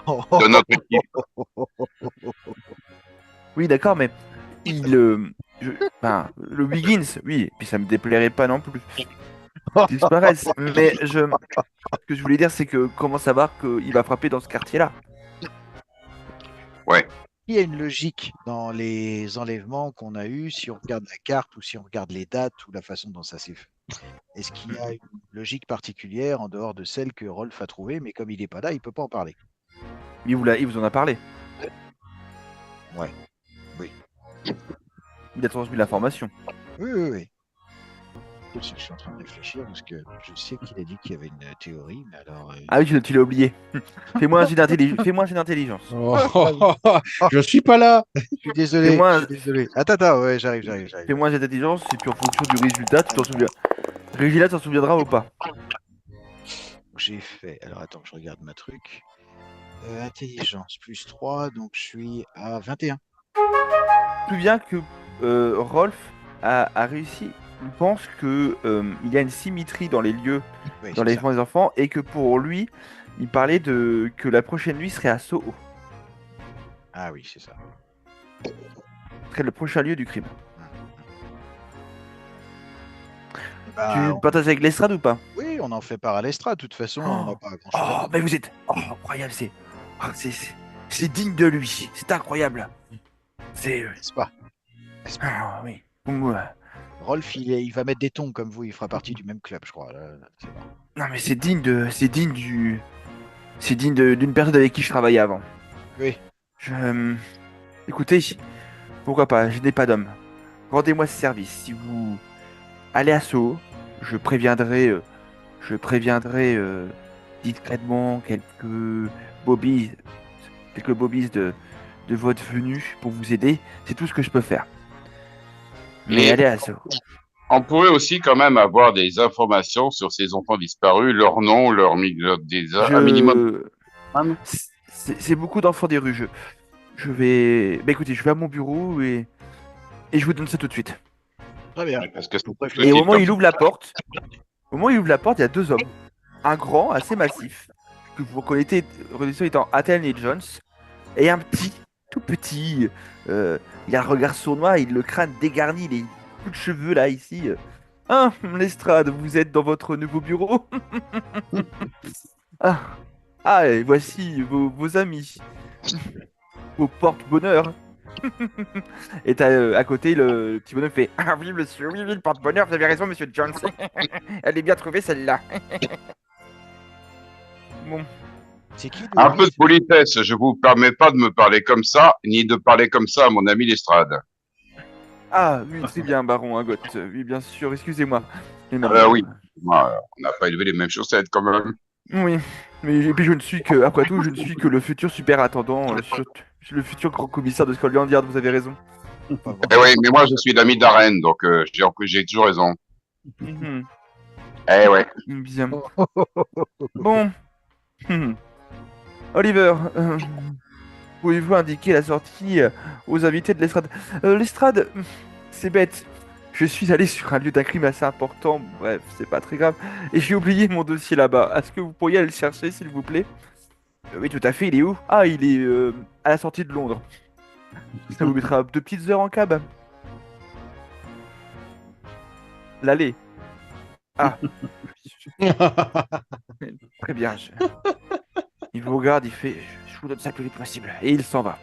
[SPEAKER 5] de notre équipe.
[SPEAKER 2] Oui, d'accord, mais le Wiggins, oui, et puis ça me déplairait pas non plus. Qu'ils disparaissent. Mais ce que je voulais dire, c'est que comment savoir qu'il va frapper dans ce quartier-là?
[SPEAKER 5] Ouais.
[SPEAKER 4] Il y a une logique dans les enlèvements qu'on a eus, si on regarde la carte ou si on regarde les dates ou la façon dont ça s'est fait. Est-ce qu'il y a une logique particulière en dehors de celle que Rolf a trouvée, mais comme il n'est pas là, il ne peut pas en parler?
[SPEAKER 2] Il vous en a parlé.
[SPEAKER 4] Ouais. Oui.
[SPEAKER 2] Il a transmis l'information.
[SPEAKER 4] Oui, oui, oui. Je suis en train de réfléchir parce que je sais qu'il a dit qu'il y avait une théorie, mais alors.
[SPEAKER 2] Ah oui, tu l'as oublié. Fais-moi un jet d'intelligence.
[SPEAKER 7] Oh, je suis pas là.
[SPEAKER 4] Je suis désolé.
[SPEAKER 2] Fais-moi
[SPEAKER 4] Je suis désolé. Attends, ouais, j'arrive.
[SPEAKER 2] Fais-moi un jet d'intelligence, et puis en fonction du résultat, tu t'en souviens. Régina t'en souviendra ou pas?
[SPEAKER 4] J'ai fait. Alors attends, je regarde ma truc. Intelligence plus 3, donc je suis à 21.
[SPEAKER 2] Tu te souviens que Rolf a réussi. Il pense que il y a une symétrie dans les lieux,
[SPEAKER 4] Oui,
[SPEAKER 2] dans
[SPEAKER 4] c'est
[SPEAKER 2] les
[SPEAKER 4] ça.
[SPEAKER 2] des enfants, et que pour lui, il parlait que la prochaine nuit serait à Soho,
[SPEAKER 4] Ah oui, c'est ça.
[SPEAKER 2] serait le prochain lieu du crime.
[SPEAKER 4] Bah,
[SPEAKER 2] Tu partages avec l'Estrade ou pas?
[SPEAKER 4] oui, on en fait part à l'Estra. De toute façon, on n'a pas grand-chose à
[SPEAKER 2] Oh,
[SPEAKER 4] faire.
[SPEAKER 2] mais vous êtes incroyable, c'est digne de lui, c'est incroyable. C'est
[SPEAKER 4] N'est-ce pas?
[SPEAKER 2] oui.
[SPEAKER 4] Rolf, il va mettre des tons comme vous. Il fera partie du même club, je crois. Là, c'est bon.
[SPEAKER 2] Non mais c'est digne d'une personne avec qui je travaillais avant.
[SPEAKER 4] Oui.
[SPEAKER 2] Écoutez, pourquoi pas, je n'ai pas d'homme. Rendez-moi ce service. Si vous allez à Soho, je préviendrai discrètement quelques bobbies de votre venue pour vous aider. C'est tout ce que je peux faire. Mais
[SPEAKER 5] Et
[SPEAKER 2] allez à Soho.
[SPEAKER 5] on pourrait aussi quand même avoir des informations sur ces enfants disparus, leur nom, un minimum.
[SPEAKER 2] C'est beaucoup d'enfants des rues. Je vais. Bah écoutez, je vais à mon bureau et je vous donne ça tout de suite.
[SPEAKER 4] Très bien.
[SPEAKER 5] Parce que
[SPEAKER 2] Et au moment où il ouvre la porte, il y a deux hommes. Un grand, assez massif, que vous reconnaissez étant Athènes et Jones, et un petit, tout petit. Il a le regard sournois, il le crâne dégarni, les coups de cheveux là, ici. Ah, Lestrade, vous êtes dans votre nouveau bureau? Et voici vos amis. Vos porte-bonheur. Et t'as à côté le petit bonhomme fait: Ah oui, monsieur, oui, le porte-bonheur, vous avez raison, monsieur Jones. Elle est bien trouvée celle-là. Bon.
[SPEAKER 4] C'est qui
[SPEAKER 5] Un peu de politesse, je vous permets pas de me parler comme ça, ni de parler comme ça à mon ami Lestrade.
[SPEAKER 2] Ah, oui, très bien, baron Agot. Oui, bien sûr, excusez-moi. Mais non,
[SPEAKER 5] Oui, on n'a pas élevé les mêmes chaussettes quand même.
[SPEAKER 2] Oui, mais et puis je ne suis que, après tout, je ne suis que le futur superintendant, le futur grand commissaire de Scotland Yard, vous avez raison.
[SPEAKER 4] Pas
[SPEAKER 5] Eh oui, mais moi je suis l'ami d'Aren, donc j'ai toujours raison.
[SPEAKER 2] Mhm,
[SPEAKER 5] Eh ouais.
[SPEAKER 2] bien. Bon. Mhm. Oliver, pouvez-vous indiquer la sortie aux invités de l'estrade? L'estrade, c'est bête. Je suis allé sur un lieu d'un crime assez important, bref, c'est pas très grave, et j'ai oublié mon dossier là-bas. Est-ce que vous pourriez aller le chercher, s'il vous plaît? Oui, tout à fait, il est où? Ah, il est à la sortie de Londres. Ça vous mettra 2 petites heures en cab. L'aller. Ah, très bien. Il vous regarde, il fait, je vous donne ça le plus vite possible. Et il s'en va.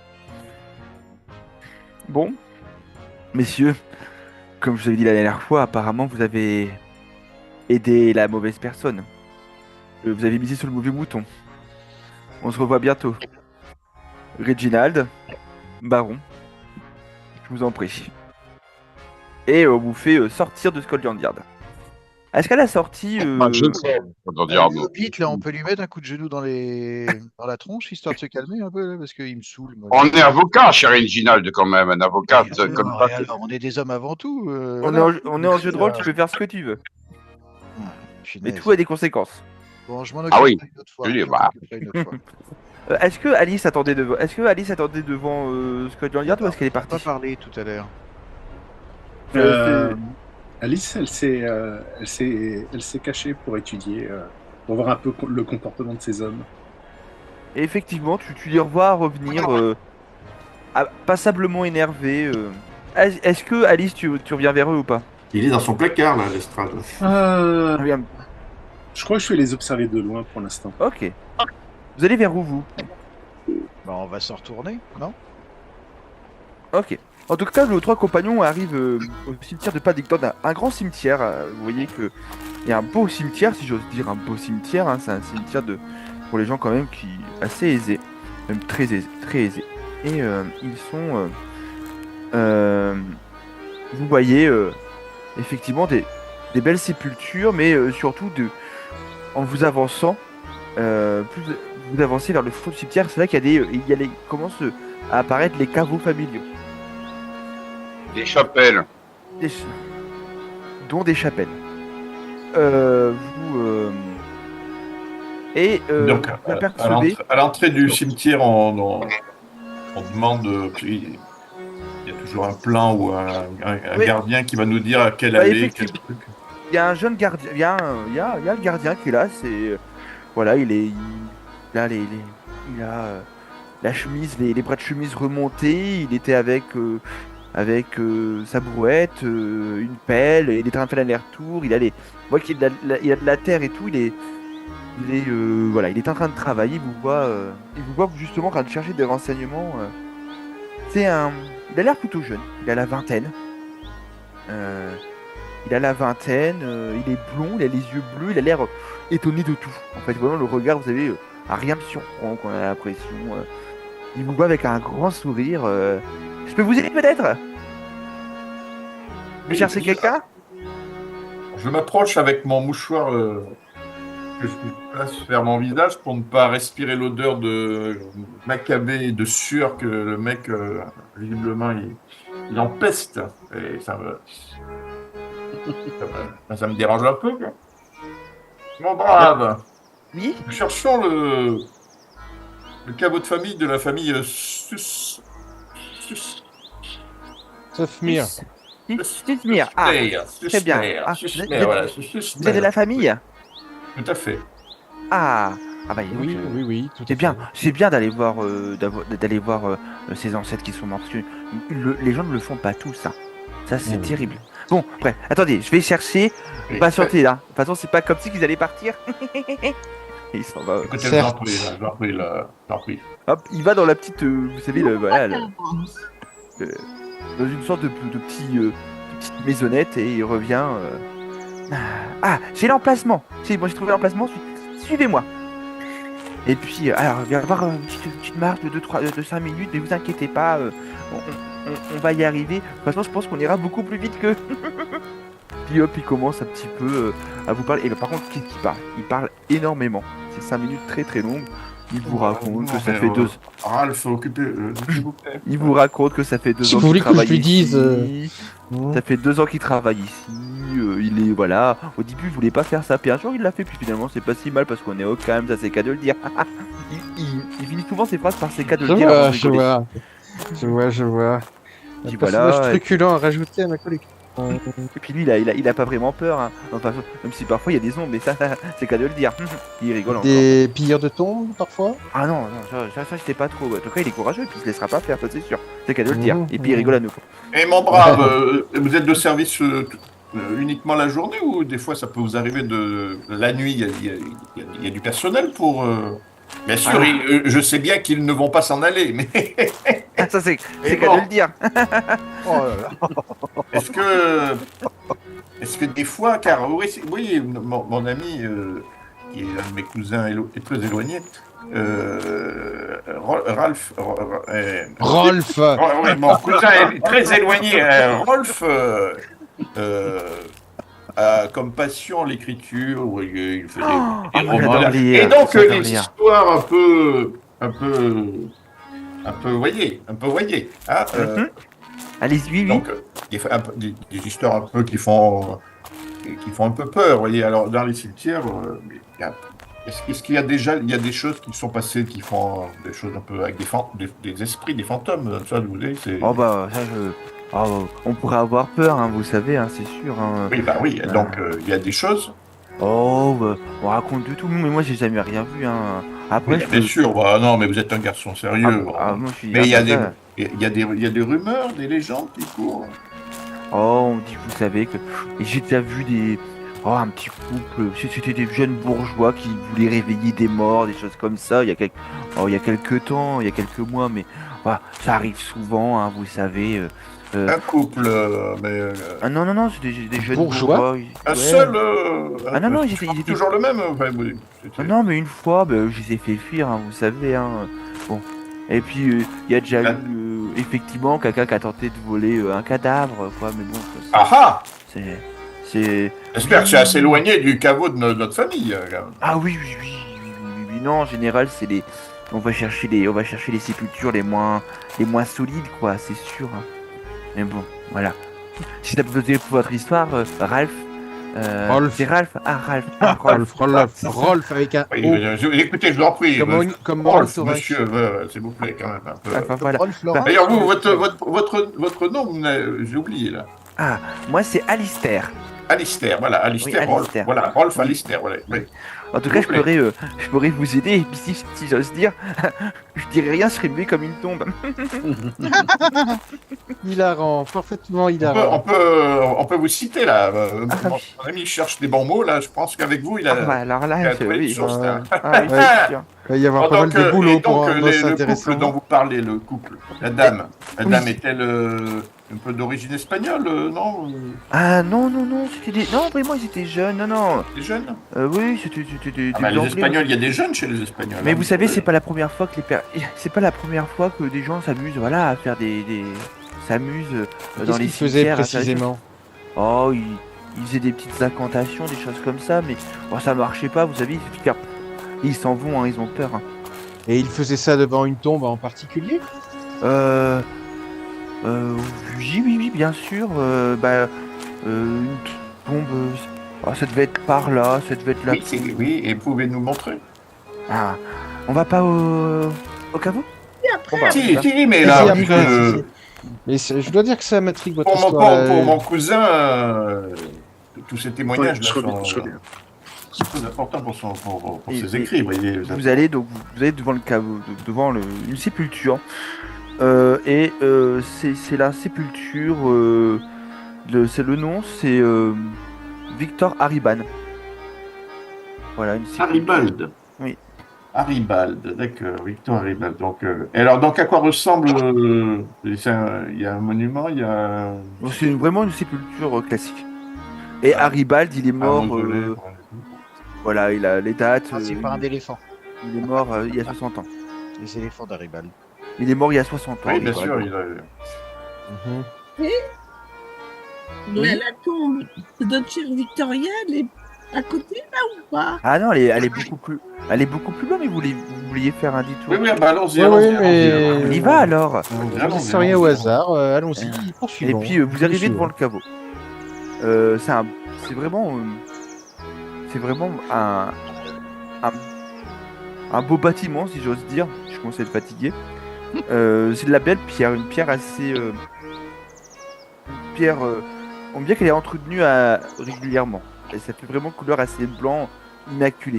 [SPEAKER 2] Bon, messieurs, comme je vous avais dit la dernière fois, apparemment vous avez aidé la mauvaise personne. Vous avez misé sur le mauvais mouton. On se revoit bientôt. Reginald, baron, je vous en prie. Et on vous fait sortir de Scotland Yard. Est-ce qu'à la sortie...
[SPEAKER 5] Je ne sais pas.
[SPEAKER 4] Le Hobbit, là, on peut lui mettre un coup de genou dans la tronche, histoire de se calmer un peu, là, parce qu'il me saoule. Moi,
[SPEAKER 5] On est avocat, cher Reginald, quand même, un avocat
[SPEAKER 4] Et alors,
[SPEAKER 5] comme
[SPEAKER 4] et alors, on est des hommes avant tout.
[SPEAKER 2] on est en jeu de rôle, tu peux faire ce que tu veux. Mais
[SPEAKER 4] Punaise.
[SPEAKER 2] tout a des conséquences.
[SPEAKER 4] Bon, je m'en
[SPEAKER 5] Ah oui.
[SPEAKER 4] occuperai une autre fois.
[SPEAKER 5] Je dis,
[SPEAKER 4] je m'en
[SPEAKER 5] bah.
[SPEAKER 4] occuperai une autre fois.
[SPEAKER 2] Est-ce que Alice attendait devant Scotland Yard ou est-ce qu'elle est
[SPEAKER 4] On n'a
[SPEAKER 2] partie?
[SPEAKER 4] pas parlé tout à l'heure.
[SPEAKER 6] Alice, elle s'est cachée pour étudier, pour voir un peu le comportement de ces hommes.
[SPEAKER 2] Et effectivement, tu les revois revenir passablement énervé. Est-ce que Alice, tu reviens vers eux ou pas?
[SPEAKER 3] Il est dans son placard, là, l'estrade.
[SPEAKER 2] Reviens.
[SPEAKER 6] Je crois que je vais les observer de loin pour l'instant.
[SPEAKER 2] Ok. Vous allez vers où, vous?
[SPEAKER 4] Bah, on va se retourner, non?
[SPEAKER 2] Ok. En tout cas, nos 3 compagnons arrivent au cimetière de Paddington, un grand cimetière. Vous voyez que il y a un beau cimetière, si j'ose dire un beau cimetière. Hein, c'est un cimetière pour les gens quand même qui assez aisés, même très aisés, très aisés. Et ils sont, vous voyez effectivement des belles sépultures, mais surtout en vous avançant, plus vous avancez vers le fond du cimetière, c'est là qu'il y a commencent à apparaître les caveaux familiaux.
[SPEAKER 5] Des chapelles.
[SPEAKER 2] Dont des chapelles.
[SPEAKER 3] Donc,
[SPEAKER 2] vous apercevez...
[SPEAKER 3] à l'entrée du cimetière, on demande. Il y a toujours un plan ou un
[SPEAKER 2] Oui.
[SPEAKER 3] gardien qui va nous dire à quelle
[SPEAKER 2] Bah,
[SPEAKER 3] allée, quel
[SPEAKER 2] effectivement.
[SPEAKER 3] truc.
[SPEAKER 2] Il y a un jeune gardien, il y a le gardien qui est là, voilà, il a la chemise, les bras de chemise remontés, il était avec sa brouette, une pelle, il était en train de faire l'aller-retour, on voit qu'il a de la terre et tout, voilà, il est en train de travailler, il vous voit justement en train de chercher des renseignements. Il a l'air plutôt jeune, il a la vingtaine. Il est blond, il a les yeux bleus, il a l'air étonné de tout. En fait, vraiment, le regard, vous savez, a rien de surprend qu'on a l'impression. Il vous voit avec un grand sourire. Je peux vous aider peut-être? Vous cherchez quelqu'un?
[SPEAKER 3] Je m'approche avec mon mouchoir que je place vers mon visage pour ne pas respirer l'odeur de macabée et de sueur que le mec, visiblement, il empeste. Et ça me dérange un peu, quoi. Mon brave,
[SPEAKER 2] Oui?
[SPEAKER 3] nous cherchons le caveau de famille de la famille
[SPEAKER 7] Sufmir.
[SPEAKER 2] Susmir. Ah, très bien. Ah, vous êtes de la famille?
[SPEAKER 3] Tout à fait.
[SPEAKER 2] Ah, bah
[SPEAKER 7] Oui, oui, tout à fait.
[SPEAKER 2] c'est bien d'aller voir, ses ancêtres qui sont morts. Parce que les gens ne le font pas tous, hein. Ça, c'est
[SPEAKER 7] Oui.
[SPEAKER 2] terrible. Bon, après, attendez, je vais chercher. Patientez là. De toute façon, c'est pas comme si qu'ils allaient partir. Et il s'en va.
[SPEAKER 3] Écoutez,
[SPEAKER 7] Certes.
[SPEAKER 3] je l'en prie.
[SPEAKER 2] Hop, il va dans la petite, vous savez, dans une sorte de petite maisonnette et il revient. Ah, j'ai l'emplacement. J'ai trouvé l'emplacement. Suivez-moi. Et puis, alors, il va y avoir une petite marche de 5 minutes, mais vous inquiétez pas, on va y arriver. De toute façon, je pense qu'on ira beaucoup plus vite que. Puis hop, il commence un petit peu à vous parler. Et par contre, qu'est-ce qu'il parle? Il parle énormément. C'est 5 minutes très très longues. Il vous raconte que ça fait 2
[SPEAKER 3] Ralph, occupé, s'il vous plaît.
[SPEAKER 2] Il vous raconte que ça fait 2
[SPEAKER 7] Si
[SPEAKER 2] ans
[SPEAKER 7] vous voulez
[SPEAKER 2] qu'il
[SPEAKER 7] que je
[SPEAKER 2] travaille
[SPEAKER 7] lui dise,
[SPEAKER 2] ici. Ça fait 2 ans qu'il travaille ici. Il est voilà. Au début, il voulait pas faire ça. Puis un jour, il l'a fait. Puis finalement, c'est pas si mal parce qu'on est au calme. Ça, c'est qu'à de le dire. il finit souvent ses phrases par c'est qu'à de le dire. avant de rigoler.
[SPEAKER 7] Je vois.
[SPEAKER 2] Puis
[SPEAKER 7] Un personnage
[SPEAKER 2] voilà.
[SPEAKER 7] truculent à rajouter à ma collection.
[SPEAKER 2] Et puis lui, il a pas vraiment peur. Hein. Enfin, même si parfois il y a des ombres, mais ça, c'est qu'à de le dire. Il rigole encore.
[SPEAKER 7] Des pilleurs de tombes, parfois.
[SPEAKER 2] Ah non, ça, je sais pas trop. En tout cas, il est courageux et puis il se laissera pas faire, ça c'est sûr. C'est qu'à de le dire. Et puis il rigole à nouveau.
[SPEAKER 3] Et mon brave, vous êtes de service uniquement la journée ou des fois ça peut vous arriver de la nuit, il y a du personnel pour... Bien sûr, je sais bien qu'ils ne vont pas s'en aller, mais
[SPEAKER 2] Ah, ça, c'est
[SPEAKER 3] Et
[SPEAKER 2] qu'à
[SPEAKER 3] bon.
[SPEAKER 2] de le dire.
[SPEAKER 4] Oh là là.
[SPEAKER 3] est-ce que des fois, car oui, mon ami, qui est un de mes cousins très éloigné, Ralph,
[SPEAKER 7] Rolf.
[SPEAKER 3] oui, mon cousin est très éloigné, Rolf, a comme passion l'écriture, où il fait des
[SPEAKER 2] moi,
[SPEAKER 3] romans.
[SPEAKER 2] j'adore lire,
[SPEAKER 3] Et donc
[SPEAKER 2] j'adore
[SPEAKER 3] les
[SPEAKER 2] lire.
[SPEAKER 3] histoires un peu voyez, hein,
[SPEAKER 2] Allez-y, oui.
[SPEAKER 3] donc des histoires un peu qui font un peu peur, vous voyez. Alors dans les cimetières, est-ce qu'il y a des choses qui sont passées qui font des choses un peu avec des esprits, des fantômes, ça vous savez, c'est...
[SPEAKER 2] Oh bah, ça, on pourrait avoir peur, hein, vous savez, hein, c'est sûr. Hein.
[SPEAKER 3] Oui, donc il y a des choses.
[SPEAKER 2] Oh, bah, on raconte de tout, mais moi j'ai jamais rien vu. Hein. Après,
[SPEAKER 3] Oui, bien sûr, bah, non, mais vous êtes un garçon sérieux.
[SPEAKER 2] moi, je suis
[SPEAKER 3] Mais il y a
[SPEAKER 2] ça.
[SPEAKER 3] des rumeurs, des légendes qui courent.
[SPEAKER 2] Oh, on dit, vous savez que. Et j'ai déjà vu un petit couple. C'était des jeunes bourgeois qui voulaient réveiller des morts, des choses comme ça. Il y a quelques temps, il y a quelques mois, mais ça arrive souvent, hein, vous savez.
[SPEAKER 3] Un couple, mais
[SPEAKER 2] Ah non, c'est des jeunes
[SPEAKER 7] Bourgeois
[SPEAKER 2] bourgeois.
[SPEAKER 3] un
[SPEAKER 2] Ouais.
[SPEAKER 3] seul.
[SPEAKER 2] Ah non, ils étaient
[SPEAKER 3] toujours le même. Enfin, oui,
[SPEAKER 2] Ah non, mais une fois, je les ai fait fuir, hein, vous savez. Hein. Bon. Et puis, il y a déjà eu, effectivement, quelqu'un qui a tenté de voler un cadavre, quoi. Mais bon,
[SPEAKER 3] Ah
[SPEAKER 2] c'est...
[SPEAKER 3] J'espère que c'est assez éloigné du caveau de notre famille. Quand même.
[SPEAKER 2] Ah oui. Non, en général, on va chercher les sépultures les moins solides, quoi, c'est sûr. Hein. Mais bon, voilà. Si t'as posé pour votre histoire, Ralph.
[SPEAKER 7] Rolf.
[SPEAKER 2] C'est Ralph. Ah, Ralph.
[SPEAKER 7] Rolf avec un
[SPEAKER 3] Oui,
[SPEAKER 7] O.
[SPEAKER 3] écoutez, je vous en prie.
[SPEAKER 7] Comme
[SPEAKER 3] Rolf,
[SPEAKER 7] Rolf Aurex.
[SPEAKER 3] monsieur, s'il vous plaît, quand même. Un peu.
[SPEAKER 2] Enfin, voilà.
[SPEAKER 4] Rolf Laurent.
[SPEAKER 3] D'ailleurs, vous, votre nom, j'ai oublié là.
[SPEAKER 2] Ah, moi c'est Alistair.
[SPEAKER 3] Alistair, voilà, Alistair,
[SPEAKER 2] Oui,
[SPEAKER 3] Rolf.
[SPEAKER 2] Alistair.
[SPEAKER 3] Voilà, Rolf Alistair, voilà. Oui.
[SPEAKER 2] En tout cas,
[SPEAKER 3] S'il vous plaît.
[SPEAKER 2] je pourrais vous aider. Et puis si j'ose dire, je dirais rien, je serais muet comme une tombe.
[SPEAKER 7] Hilarant, parfaitement
[SPEAKER 3] On
[SPEAKER 7] hilarant.
[SPEAKER 3] peut vous citer là. Mon
[SPEAKER 2] oui.
[SPEAKER 3] ami cherche des bons mots là. Je pense qu'avec vous, il
[SPEAKER 2] Ah
[SPEAKER 3] a.
[SPEAKER 2] bah alors
[SPEAKER 3] il
[SPEAKER 2] là,
[SPEAKER 3] a trouvé des choses, là.
[SPEAKER 2] Ah oui,
[SPEAKER 7] Ouais.
[SPEAKER 2] c'est sûr.
[SPEAKER 7] Il va y avoir
[SPEAKER 3] Bon,
[SPEAKER 7] pas mal de boulot
[SPEAKER 3] et
[SPEAKER 7] pour
[SPEAKER 3] donc,
[SPEAKER 7] un boss
[SPEAKER 3] le
[SPEAKER 7] intéressant.
[SPEAKER 3] couple dont vous parlez, le couple, la dame
[SPEAKER 2] Oui.
[SPEAKER 3] est-elle un peu d'origine espagnole, non?
[SPEAKER 2] Ah non, c'était des... Non, vraiment, ils étaient jeunes, non.
[SPEAKER 3] Des jeunes?
[SPEAKER 2] Oui, c'était des
[SPEAKER 3] Les
[SPEAKER 2] Anglais.
[SPEAKER 3] Espagnols, il y a des jeunes chez les Espagnols.
[SPEAKER 2] Mais
[SPEAKER 3] hein.
[SPEAKER 2] vous savez, c'est pas la première fois que c'est pas la première fois que des gens s'amusent, voilà, à faire s'amusent dans
[SPEAKER 7] Qu'est-ce
[SPEAKER 2] les
[SPEAKER 7] qu'il faisait
[SPEAKER 2] cimetières, à faire des choses.
[SPEAKER 7] précisément?
[SPEAKER 2] Oh, ils faisaient des petites incantations, des choses comme ça, mais ça marchait pas, vous savez, ils s'en vont, hein, ils ont peur. Hein.
[SPEAKER 7] Et il faisait ça devant une tombe en particulier?
[SPEAKER 2] Oui, bien sûr. Une tombe. Ça devait être par là, ça devait être là.
[SPEAKER 3] Oui, et pouvez-nous montrer?
[SPEAKER 2] Ah, on va pas au caveau?
[SPEAKER 8] après,
[SPEAKER 2] Bon, bah,
[SPEAKER 3] Si,
[SPEAKER 2] ça.
[SPEAKER 3] mais
[SPEAKER 7] Si,
[SPEAKER 3] là,
[SPEAKER 7] si,
[SPEAKER 3] vu
[SPEAKER 7] après,
[SPEAKER 3] que-
[SPEAKER 7] si. Mais je dois dire que ça m'intrigue votre
[SPEAKER 3] pour
[SPEAKER 7] histoire.
[SPEAKER 3] mon cousin, tous ces témoignages
[SPEAKER 6] Ouais, je reviens.
[SPEAKER 3] c'est très important pour
[SPEAKER 2] Et-
[SPEAKER 3] ses écrits, vous voyez.
[SPEAKER 2] Vous allez devant le caveau, devant une sépulture. C'est la sépulture. C'est le nom, c'est Victor Hariban. Voilà, une sépulture.
[SPEAKER 3] Haribald.
[SPEAKER 2] Oui.
[SPEAKER 3] Haribald, d'accord, Victor Haribald. Et alors, donc, à quoi ressemble il y a un monument, il y a
[SPEAKER 2] Bon, c'est vraiment une sépulture classique. Et Haribald, il est
[SPEAKER 3] un
[SPEAKER 2] mort.
[SPEAKER 3] mausolée,
[SPEAKER 2] Voilà, il a les dates.
[SPEAKER 4] C'est pas un éléphant.
[SPEAKER 2] Il est mort il y a 60 ans.
[SPEAKER 4] Les éléphants d'Aribal.
[SPEAKER 2] Il est mort il y a 60 ans.
[SPEAKER 3] Oui, bien
[SPEAKER 2] quoi.
[SPEAKER 3] sûr.
[SPEAKER 7] Mhm.
[SPEAKER 8] La tombe de notre chère Victoria, elle est à côté là ou pas?
[SPEAKER 2] Ah non, elle est beaucoup plus loin, mais vous vouliez faire un détour.
[SPEAKER 3] Oui, oui, bah allons-y,
[SPEAKER 7] Ouais,
[SPEAKER 3] allons-y.
[SPEAKER 7] ouais, mais-
[SPEAKER 2] On y va alors.
[SPEAKER 3] Allons-y, allons-y,
[SPEAKER 7] C'est rien au hasard, allons-y,
[SPEAKER 2] Et
[SPEAKER 7] poursuivons.
[SPEAKER 2] puis vous arrivez devant le caveau. C'est vraiment, un beau bâtiment, si j'ose dire. Je commence à être fatigué. C'est de la belle pierre, une pierre assez, une pierre. On voit bien qu'elle est entretenue régulièrement. Et ça fait vraiment couleur assez blanc, immaculé.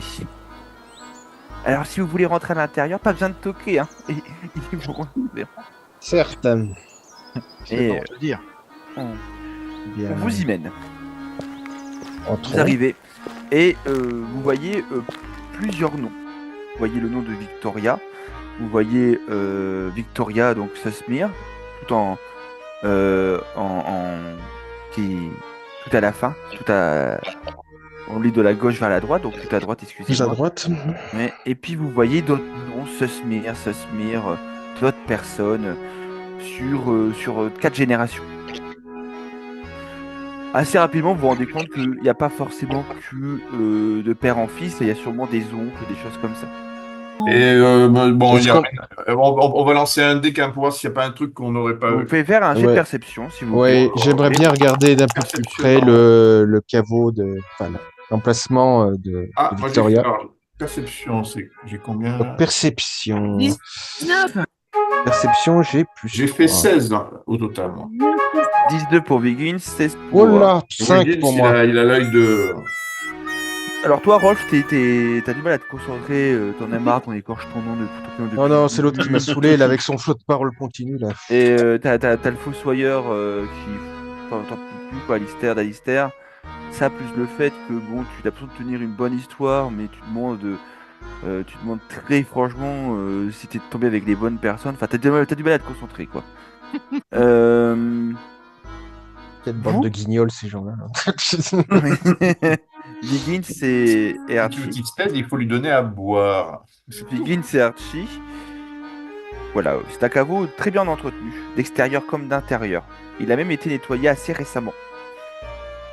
[SPEAKER 2] Alors si vous voulez rentrer à l'intérieur, pas besoin de toquer, hein. Ils vont ouvrir.
[SPEAKER 7] Certes.
[SPEAKER 4] C'est
[SPEAKER 2] Et,
[SPEAKER 4] bon de le dire.
[SPEAKER 2] on
[SPEAKER 7] Bien,
[SPEAKER 2] vous y mène.
[SPEAKER 7] entrons.
[SPEAKER 2] Vous arrivez et vous voyez plusieurs noms. Vous voyez le nom de Victoria. Vous voyez Victoria, donc Sasmir, tout tout à la fin, on lit de la gauche vers la droite, donc tout à droite,
[SPEAKER 7] Plus à
[SPEAKER 2] excusez-moi.
[SPEAKER 7] droite.
[SPEAKER 2] Et puis vous voyez d'autres noms, Sasmir, d'autres personnes sur 4 générations. Assez rapidement, vous vous rendez compte qu'il n'y a pas forcément que de père en fils, il y a sûrement des oncles, des choses comme ça.
[SPEAKER 3] Et bon,
[SPEAKER 7] Est-ce
[SPEAKER 3] on va lancer un dé pour voir s'il n'y a pas un truc qu'on n'aurait pas
[SPEAKER 2] Vous
[SPEAKER 3] vu.
[SPEAKER 2] pouvez faire un jet de
[SPEAKER 7] Ouais.
[SPEAKER 2] perception, si vous
[SPEAKER 7] Ouais,
[SPEAKER 2] voulez.
[SPEAKER 7] j'aimerais bien regarder d'un peu plus près le caveau l'emplacement de
[SPEAKER 3] Ah, moi j'ai
[SPEAKER 7] Victoria.
[SPEAKER 3] alors, perception, j'ai combien là
[SPEAKER 7] Donc, perception.
[SPEAKER 8] 19.
[SPEAKER 7] Perception, j'ai plus.
[SPEAKER 3] J'ai fait
[SPEAKER 7] 3.
[SPEAKER 3] 16 au total. Moi.
[SPEAKER 2] 12 pour Viggins, 16 pour...
[SPEAKER 7] Oh là,
[SPEAKER 3] Et
[SPEAKER 7] 5
[SPEAKER 3] Wiggins,
[SPEAKER 7] pour moi.
[SPEAKER 3] il a l'œil de.
[SPEAKER 2] Alors toi, Rolf, t'as du mal à te concentrer, t'en as marre, ton écorche ton nom depuis...
[SPEAKER 7] Oh non, c'est l'autre qui m'a saoulé là, avec son flot de parole continu là.
[SPEAKER 2] Et t'as le fossoyeur qui... T'en peux plus, quoi, d'Alistair. Ça, plus le fait que, bon, tu as l'impression de tenir une bonne histoire, mais tu demandes très franchement si t'es tombé avec les bonnes personnes. Enfin, t'as du mal à te concentrer, quoi.
[SPEAKER 7] Quelle
[SPEAKER 2] Vous
[SPEAKER 7] bande de guignols ces gens-là.
[SPEAKER 2] Viggins et
[SPEAKER 3] Une
[SPEAKER 2] Archie.
[SPEAKER 3] petite tête, il faut lui donner à boire.
[SPEAKER 2] Viggins et Archie. Voilà, c'est un caveau très bien entretenu, d'extérieur comme d'intérieur. Il a même été nettoyé assez récemment.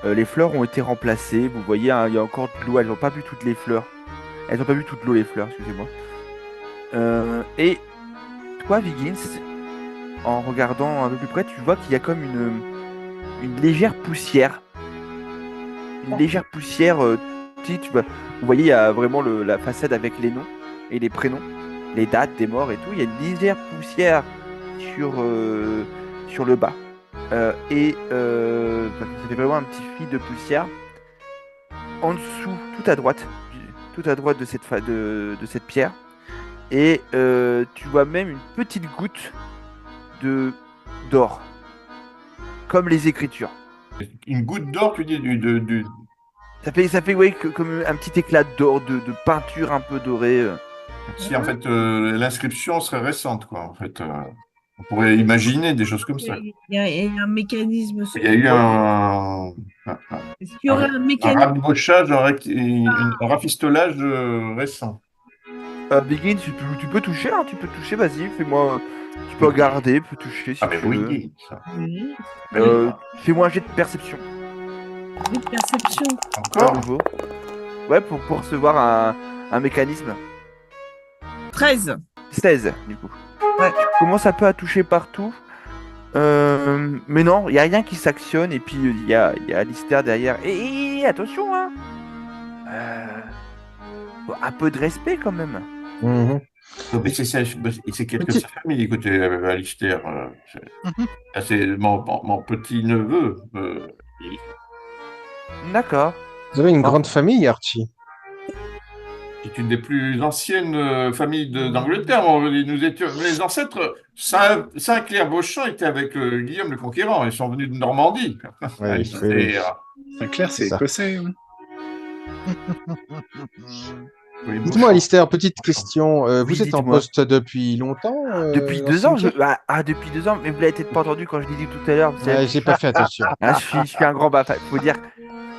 [SPEAKER 2] Les fleurs ont été remplacées. Vous voyez, hein, il y a encore de l'eau. Elles n'ont pas bu toutes les fleurs. Elles n'ont pas bu toute l'eau, les fleurs, excusez-moi. Et toi, Viggins, en regardant un peu plus près, tu vois qu'il y a comme une légère poussière. Une légère poussière. Vous voyez, il y a vraiment la façade avec les noms et les prénoms, les dates des morts et tout. Il y a une légère poussière sur le bas. Ça fait vraiment un petit fil de poussière. En dessous, tout à droite de cette pierre. Et tu vois même une petite goutte d'or. Comme les écritures.
[SPEAKER 3] Une goutte d'or, tu dis, du...
[SPEAKER 2] Ça fait ouais, comme un petit éclat d'or, de peinture un peu dorée.
[SPEAKER 3] Si en fait l'inscription serait récente, quoi. En fait, on pourrait imaginer des choses comme ça.
[SPEAKER 8] Il y a un mécanisme.
[SPEAKER 3] Il y a eu
[SPEAKER 8] Est-ce qu'il y aurait un
[SPEAKER 3] un
[SPEAKER 8] mécanisme?
[SPEAKER 3] rabibochage, un rafistolage récent.
[SPEAKER 2] Begin, tu peux toucher, hein, vas-y, fais-moi. Tu peux regarder, tu peux toucher si
[SPEAKER 3] Ah, mais
[SPEAKER 2] tu veux.
[SPEAKER 3] oui, ça.
[SPEAKER 8] Oui.
[SPEAKER 2] Fais-moi un jet de perception.
[SPEAKER 8] Une perception.
[SPEAKER 2] À
[SPEAKER 3] Encore
[SPEAKER 2] nouveau. Ouais, pour recevoir un mécanisme.
[SPEAKER 8] 13.
[SPEAKER 2] 16, du coup.
[SPEAKER 8] Ouais.
[SPEAKER 2] Tu commences un peu à toucher partout. Mais non, il n'y a rien qui s'actionne. Et puis, il y a Alistair derrière. Et attention, hein. Un peu de respect, quand même.
[SPEAKER 7] Mhm.
[SPEAKER 3] Mais c'est quelqu'un de sa famille, écoutez, Alistair. C'est mon petit-neveu.
[SPEAKER 2] D'accord.
[SPEAKER 7] Vous avez une grande famille, Archie.
[SPEAKER 3] C'est une des plus anciennes familles d'Angleterre. Nous étions, les ancêtres, Saint-Clair-Beauchamp était avec Guillaume le Conquérant. Ils sont venus de Normandie.
[SPEAKER 7] Oui,
[SPEAKER 3] Alistair.
[SPEAKER 6] Saint-Clair, c'est
[SPEAKER 7] C'est ça.
[SPEAKER 6] écossais. Hein.
[SPEAKER 3] Oui,
[SPEAKER 7] Dites-moi,
[SPEAKER 3] Beauchamp.
[SPEAKER 7] Alistair, petite question. Vous
[SPEAKER 2] Oui,
[SPEAKER 7] êtes en
[SPEAKER 2] dites-moi.
[SPEAKER 7] poste depuis longtemps
[SPEAKER 2] Depuis
[SPEAKER 7] dans
[SPEAKER 2] 2
[SPEAKER 7] ce
[SPEAKER 2] ans,
[SPEAKER 7] cimetière
[SPEAKER 2] depuis 2 ans, mais vous l'avez peut-être pas entendu quand je l'ai dit tout à l'heure. Vous savez,
[SPEAKER 7] J'ai pas fait attention.
[SPEAKER 2] je suis un grand bavard. Faut dire,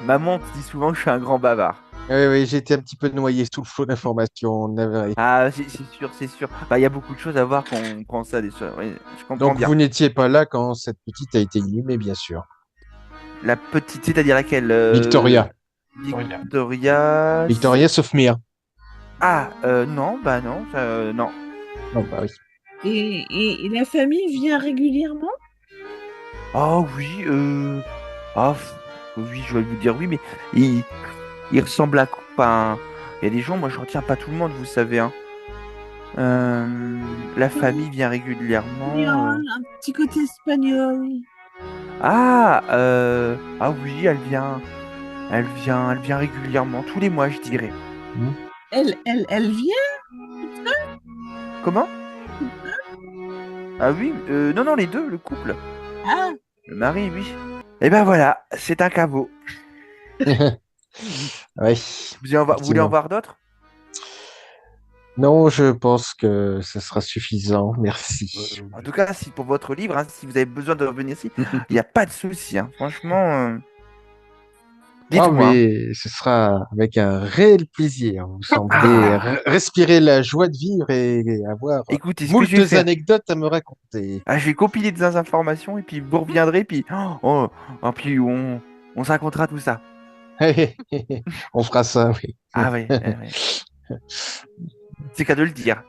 [SPEAKER 2] maman te dit souvent que je suis un grand bavard.
[SPEAKER 7] Oui, oui, j'ai été un petit peu noyé sous le flot d'informations, navré.
[SPEAKER 2] Ah, c'est sûr, c'est sûr. Bah, il y a beaucoup de choses à voir quand on prend ça, des choses. Oui, je comprends
[SPEAKER 7] Donc,
[SPEAKER 2] bien.
[SPEAKER 7] vous n'étiez pas là quand cette petite a été inhumée, bien sûr.
[SPEAKER 2] La petite, c'est-à-dire laquelle
[SPEAKER 7] Victoria.
[SPEAKER 2] Victoria.
[SPEAKER 7] Victoria Sophmire.
[SPEAKER 2] Ah, non, bah non, non.
[SPEAKER 7] Non, bah oui.
[SPEAKER 8] Et la famille vient régulièrement?
[SPEAKER 2] Ah oui, ah, oui, je vais vous dire oui, mais il ressemble à quoi? Enfin, il y a des gens, moi je retiens pas tout le monde, vous savez, hein. La famille vient régulièrement.
[SPEAKER 8] Espagnol, un petit côté espagnol.
[SPEAKER 2] Ah, ah oui, elle vient régulièrement, tous les mois, je dirais.
[SPEAKER 8] Elle vient?
[SPEAKER 2] Comment? Ah oui, non, les deux, le couple.
[SPEAKER 8] Ah,
[SPEAKER 2] Le mari, oui. Et ben voilà, c'est un caveau.
[SPEAKER 7] Oui.
[SPEAKER 2] Vous voulez en voir d'autres?
[SPEAKER 7] Non, je pense que ce sera suffisant. Merci.
[SPEAKER 2] En tout cas, si pour votre livre, hein, si vous avez besoin de revenir ici, il n'y a pas de souci, hein. Franchement,
[SPEAKER 7] Ah,
[SPEAKER 2] dites-moi.
[SPEAKER 7] mais ce sera avec un réel plaisir. Vous semblez respirer la joie de vivre et avoir
[SPEAKER 2] Écoutez, ce que je vais
[SPEAKER 7] moult
[SPEAKER 2] faire,
[SPEAKER 7] anecdotes à me raconter.
[SPEAKER 2] je vais compiler des informations et puis vous reviendrez, puis, puis on se racontera tout ça.
[SPEAKER 7] On fera ça, oui.
[SPEAKER 2] Ah ouais, ouais. C'est qu'à de le dire.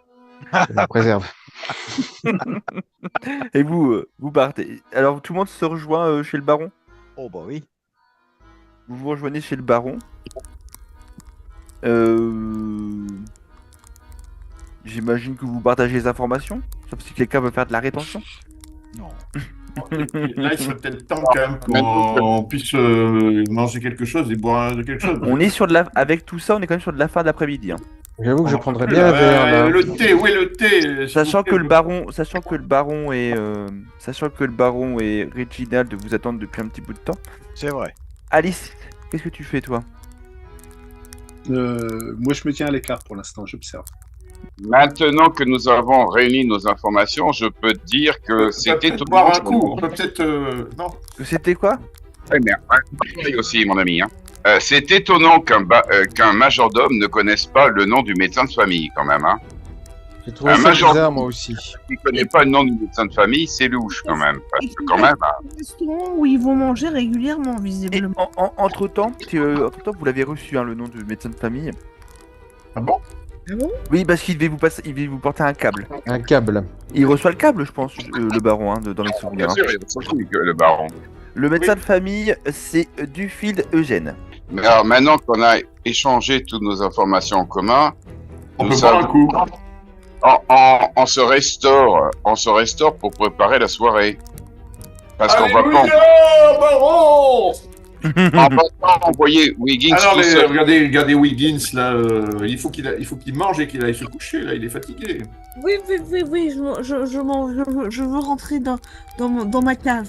[SPEAKER 7] Je la préserve.
[SPEAKER 2] Et vous partez. Alors tout le monde se rejoint chez le baron?
[SPEAKER 4] Oh bah oui.
[SPEAKER 2] Vous vous rejoignez chez le baron. J'imagine que vous partagez les informations, sauf si quelqu'un veut faire de la rétention.
[SPEAKER 4] Non.
[SPEAKER 3] Là, il serait peut-être temps quand même qu'on puisse manger quelque chose et boire quelque chose.
[SPEAKER 2] On est avec tout ça, on est quand même sur de la fin d'après-midi, hein.
[SPEAKER 7] J'avoue que je prendrais bien un verre, là.
[SPEAKER 3] Le thé, où est le thé?
[SPEAKER 2] Sachant que le baron et Reginald vous attendent depuis un petit bout de temps.
[SPEAKER 4] C'est vrai.
[SPEAKER 2] Alice, qu'est-ce que tu fais toi?
[SPEAKER 6] Moi, je me tiens à l'écart pour l'instant, j'observe.
[SPEAKER 5] Maintenant que nous avons réuni nos informations, je peux te dire que c'était
[SPEAKER 3] peut-être boire un coup. On peut peut-être non.
[SPEAKER 2] C'était quoi?
[SPEAKER 5] Très bien. Pareil aussi, mon ami. Hein. C'est étonnant qu'un majordome ne connaisse pas le nom du médecin de famille, quand même. Hein.
[SPEAKER 7] J'ai trouvé ça bizarre, moi aussi.
[SPEAKER 5] Qui ne connaît pas le nom du médecin de famille, c'est louche, quand même. Parce que, quand même. Hein.
[SPEAKER 8] un restaurant où ils vont manger régulièrement, visiblement.
[SPEAKER 2] Entre-temps, vous l'avez reçu, hein, le nom du médecin de famille.
[SPEAKER 3] Ah bon?
[SPEAKER 8] Ah bon?
[SPEAKER 2] Oui, parce qu'il devait vous porter un câble.
[SPEAKER 7] Un câble.
[SPEAKER 2] Il reçoit le câble, je pense, le baron, hein, dans les souvenirs.
[SPEAKER 5] Bien sûr, il y a le baron.
[SPEAKER 2] Le médecin de famille, c'est Duffield Eugène.
[SPEAKER 5] Mais alors, maintenant qu'on a échangé toutes nos informations en commun,
[SPEAKER 3] on peut boire un coup.
[SPEAKER 5] On se restaure pour préparer la soirée. Parce qu'on va pas.
[SPEAKER 3] Baron!
[SPEAKER 5] On va pas envoyer Wiggins tout seul.
[SPEAKER 3] Regardez Wiggins là. Il faut qu'il mange et qu'il aille se coucher là. Il est fatigué.
[SPEAKER 8] Oui, je veux rentrer dans ma cave.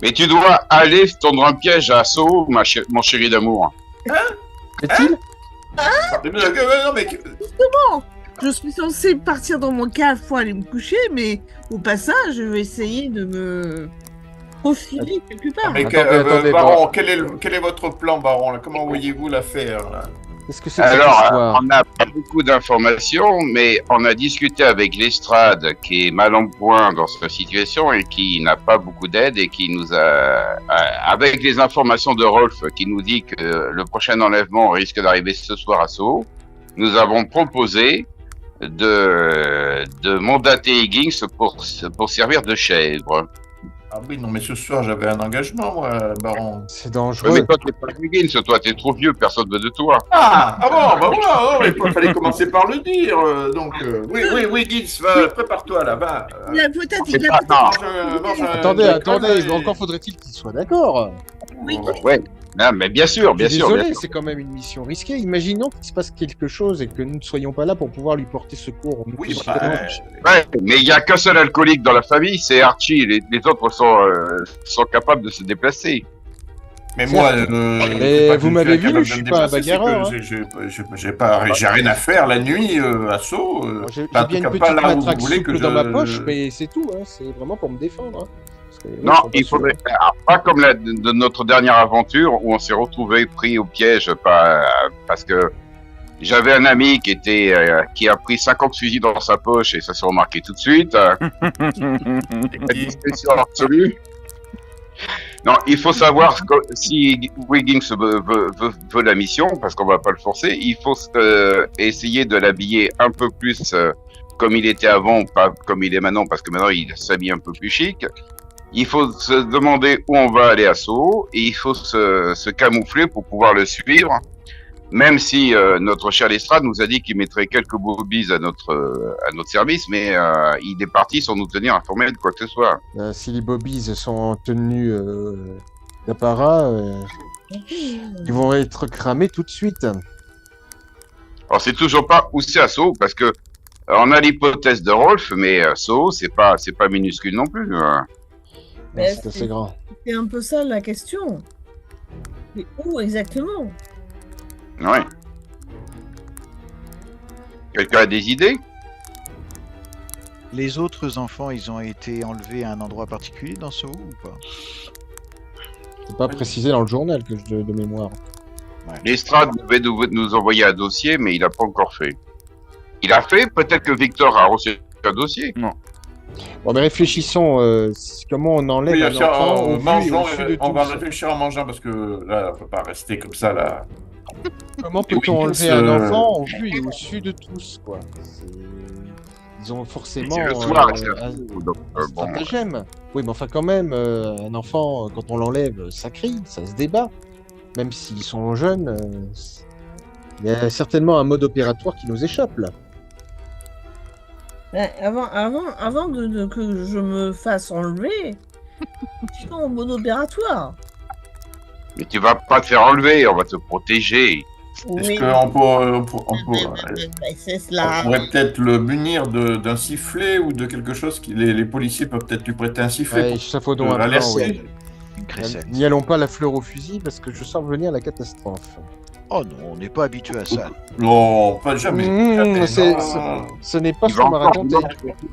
[SPEAKER 5] Mais tu dois aller tendre un piège à Assaut, mon chéri d'amour.
[SPEAKER 7] Est-il
[SPEAKER 3] Non mais.
[SPEAKER 8] Comment? Je suis censée partir dans mon cave pour aller me coucher, mais au passage, je vais essayer de me profiler quelque part.
[SPEAKER 3] Mais
[SPEAKER 7] Attendez,
[SPEAKER 3] Baron, quel est votre plan, Baron là? Comment voyez-vous l'affaire là?
[SPEAKER 7] Qu'est-ce que c'est que cette
[SPEAKER 5] Alors,
[SPEAKER 7] histoire?
[SPEAKER 5] on n'a pas beaucoup d'informations, mais on a discuté avec l'Estrade, qui est mal en point dans cette situation et qui n'a pas beaucoup d'aide et qui nous a, avec les informations de Rolf, qui nous dit que le prochain enlèvement risque d'arriver ce soir à Sceaux, nous avons proposé de mandater Higgins pour servir de chèvre.
[SPEAKER 3] Ah oui, non mais ce soir j'avais un engagement, moi, Baron.
[SPEAKER 7] C'est
[SPEAKER 5] Ouais,
[SPEAKER 7] dangereux.
[SPEAKER 5] mais toi, t'es pas Higgins, toi, t'es trop vieux, personne veut de toi.
[SPEAKER 3] Ah bon, bah voilà, il fallait commencer par le dire. Donc, oui, Higgins, prépare-toi là, va.
[SPEAKER 8] Il a peut-être.
[SPEAKER 7] Attendez, mais encore faudrait-il qu'il soit d'accord.
[SPEAKER 5] Ouais, non, mais bien sûr, bien sûr.
[SPEAKER 7] Désolé, c'est quand même une mission risquée. Imaginons qu'il se passe quelque chose et que nous ne soyons pas là pour pouvoir lui porter secours.
[SPEAKER 3] Oui,
[SPEAKER 5] Ouais, mais il n'y a qu'un seul alcoolique dans la famille, c'est Archie. Les autres sont capables de se déplacer.
[SPEAKER 3] Mais moi,
[SPEAKER 7] Mais vous m'avez vu, je suis pas un bagarreur.
[SPEAKER 3] J'ai rien à faire la nuit à Sceaux.
[SPEAKER 7] J'ai
[SPEAKER 3] en
[SPEAKER 7] bien
[SPEAKER 3] tout
[SPEAKER 7] une
[SPEAKER 3] cas, pas
[SPEAKER 7] petite
[SPEAKER 3] là où vous
[SPEAKER 7] matraque
[SPEAKER 3] voulez
[SPEAKER 7] souple
[SPEAKER 3] que
[SPEAKER 7] dans ma
[SPEAKER 3] je-
[SPEAKER 7] poche, mais c'est tout. Hein. C'est vraiment pour me défendre. Hein.
[SPEAKER 5] Non, il faudrait pas comme de notre dernière aventure où on s'est retrouvé pris au piège parce que j'avais un ami qui a pris 50 fusils dans sa poche et ça s'est remarqué tout de suite. La discrétion absolue. Non, il faut savoir que si Wiggins veut la mission, parce qu'on va pas le forcer, il faut essayer de l'habiller un peu plus comme il était avant, pas comme il est maintenant, parce que maintenant il s'habille un peu plus chic. Il faut se demander où on va aller à Soho et il faut se camoufler pour pouvoir le suivre. Même si notre cher Lestrade nous a dit qu'il mettrait quelques boobies à notre service, mais il est parti sans nous tenir informés de quoi que ce soit.
[SPEAKER 7] Si les bobbies sont en tenue d'apparat, ils vont être cramés tout de suite.
[SPEAKER 5] Alors c'est toujours pas où c'est à Soho, parce que on a l'hypothèse de Rolf, mais Soho c'est pas minuscule non plus.
[SPEAKER 8] Mais
[SPEAKER 7] C'est assez grand.
[SPEAKER 8] C'est un peu ça la question. Mais où exactement?
[SPEAKER 5] Ouais. Quelqu'un a des idées?
[SPEAKER 4] Les autres enfants, ils ont été enlevés à un endroit particulier dans Soho ou pas?
[SPEAKER 7] C'est pas précisé dans le journal que de mémoire.
[SPEAKER 5] Lestrade devait nous envoyer un dossier, mais il n'a pas encore fait. Il a fait? Peut-être que Victor a reçu un dossier.
[SPEAKER 2] Non.
[SPEAKER 7] Bon, mais réfléchissons. Comment on enlève
[SPEAKER 3] Oui,
[SPEAKER 7] un enfant au vu et
[SPEAKER 3] mangeons,
[SPEAKER 7] au-dessus de
[SPEAKER 3] on va
[SPEAKER 7] tous.
[SPEAKER 3] réfléchir en mangeant parce que là, on peut pas rester comme ça là.
[SPEAKER 7] Comment peut-on enlever un enfant au vu et au-dessus de tous, quoi? Ils ont forcément
[SPEAKER 5] C'est le soir,
[SPEAKER 7] un
[SPEAKER 5] donc, bon.
[SPEAKER 7] stratagème. Oui, mais enfin quand même, un enfant, quand on l'enlève, ça crie, ça se débat. Même s'ils sont jeunes, il y a certainement un mode opératoire qui nous échappe, là.
[SPEAKER 8] Avant que je me fasse enlever, je suis en mode opératoire.
[SPEAKER 5] Mais tu vas pas te faire enlever, on va te protéger.
[SPEAKER 3] Est-ce
[SPEAKER 8] Oui.
[SPEAKER 3] qu'on
[SPEAKER 8] C'est cela.
[SPEAKER 3] pourrait peut-être le munir d'un sifflet ou de quelque chose les policiers peuvent peut-être lui prêter un sifflet
[SPEAKER 7] Ouais, chafaudons
[SPEAKER 3] pour
[SPEAKER 7] un plan,
[SPEAKER 3] l'alerter.
[SPEAKER 7] ouais.
[SPEAKER 4] Une crécelle.
[SPEAKER 7] N'y allons pas la fleur au fusil parce que je sens venir la catastrophe.
[SPEAKER 4] Oh non, on n'est pas habitué à ça.
[SPEAKER 3] Non, pas jamais. jamais, non.
[SPEAKER 7] Ce n'est pas
[SPEAKER 5] Il
[SPEAKER 7] ce
[SPEAKER 5] va
[SPEAKER 7] qu'on m'a
[SPEAKER 5] encore
[SPEAKER 7] raconté.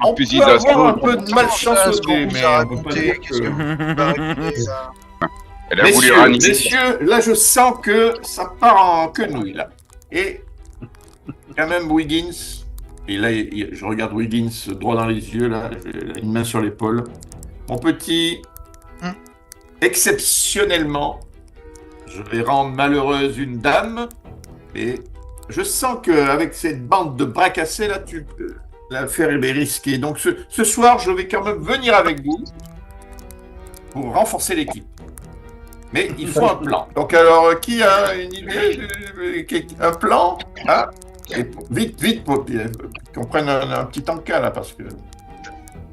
[SPEAKER 3] On peut
[SPEAKER 5] fusil d'assaut.
[SPEAKER 3] avoir un peu de malchance
[SPEAKER 4] Ce
[SPEAKER 3] au
[SPEAKER 4] qu'on
[SPEAKER 3] dé,
[SPEAKER 4] vous
[SPEAKER 3] mais
[SPEAKER 4] a
[SPEAKER 3] on peut pas
[SPEAKER 4] raconté,
[SPEAKER 3] dire
[SPEAKER 4] qu'est-ce que
[SPEAKER 3] que...
[SPEAKER 4] vous pouvez raconter, ça?
[SPEAKER 5] Elle a voulu ranimer.
[SPEAKER 3] Messieurs, là je sens que ça part en quenouille là. Et quand même Wiggins, et là je regarde Wiggins droit dans les yeux, là, j'ai une main sur l'épaule. Mon petit, exceptionnellement, je vais rendre malheureuse une dame, mais je sens qu'avec cette bande de bras cassés là, l'affaire est risquée. Donc ce soir, je vais quand même venir avec vous pour renforcer l'équipe. Mais il faut un plan. Donc alors, qui a une idée? Un plan, hein? Et vite, pour qu'on prenne un petit encas là, parce que...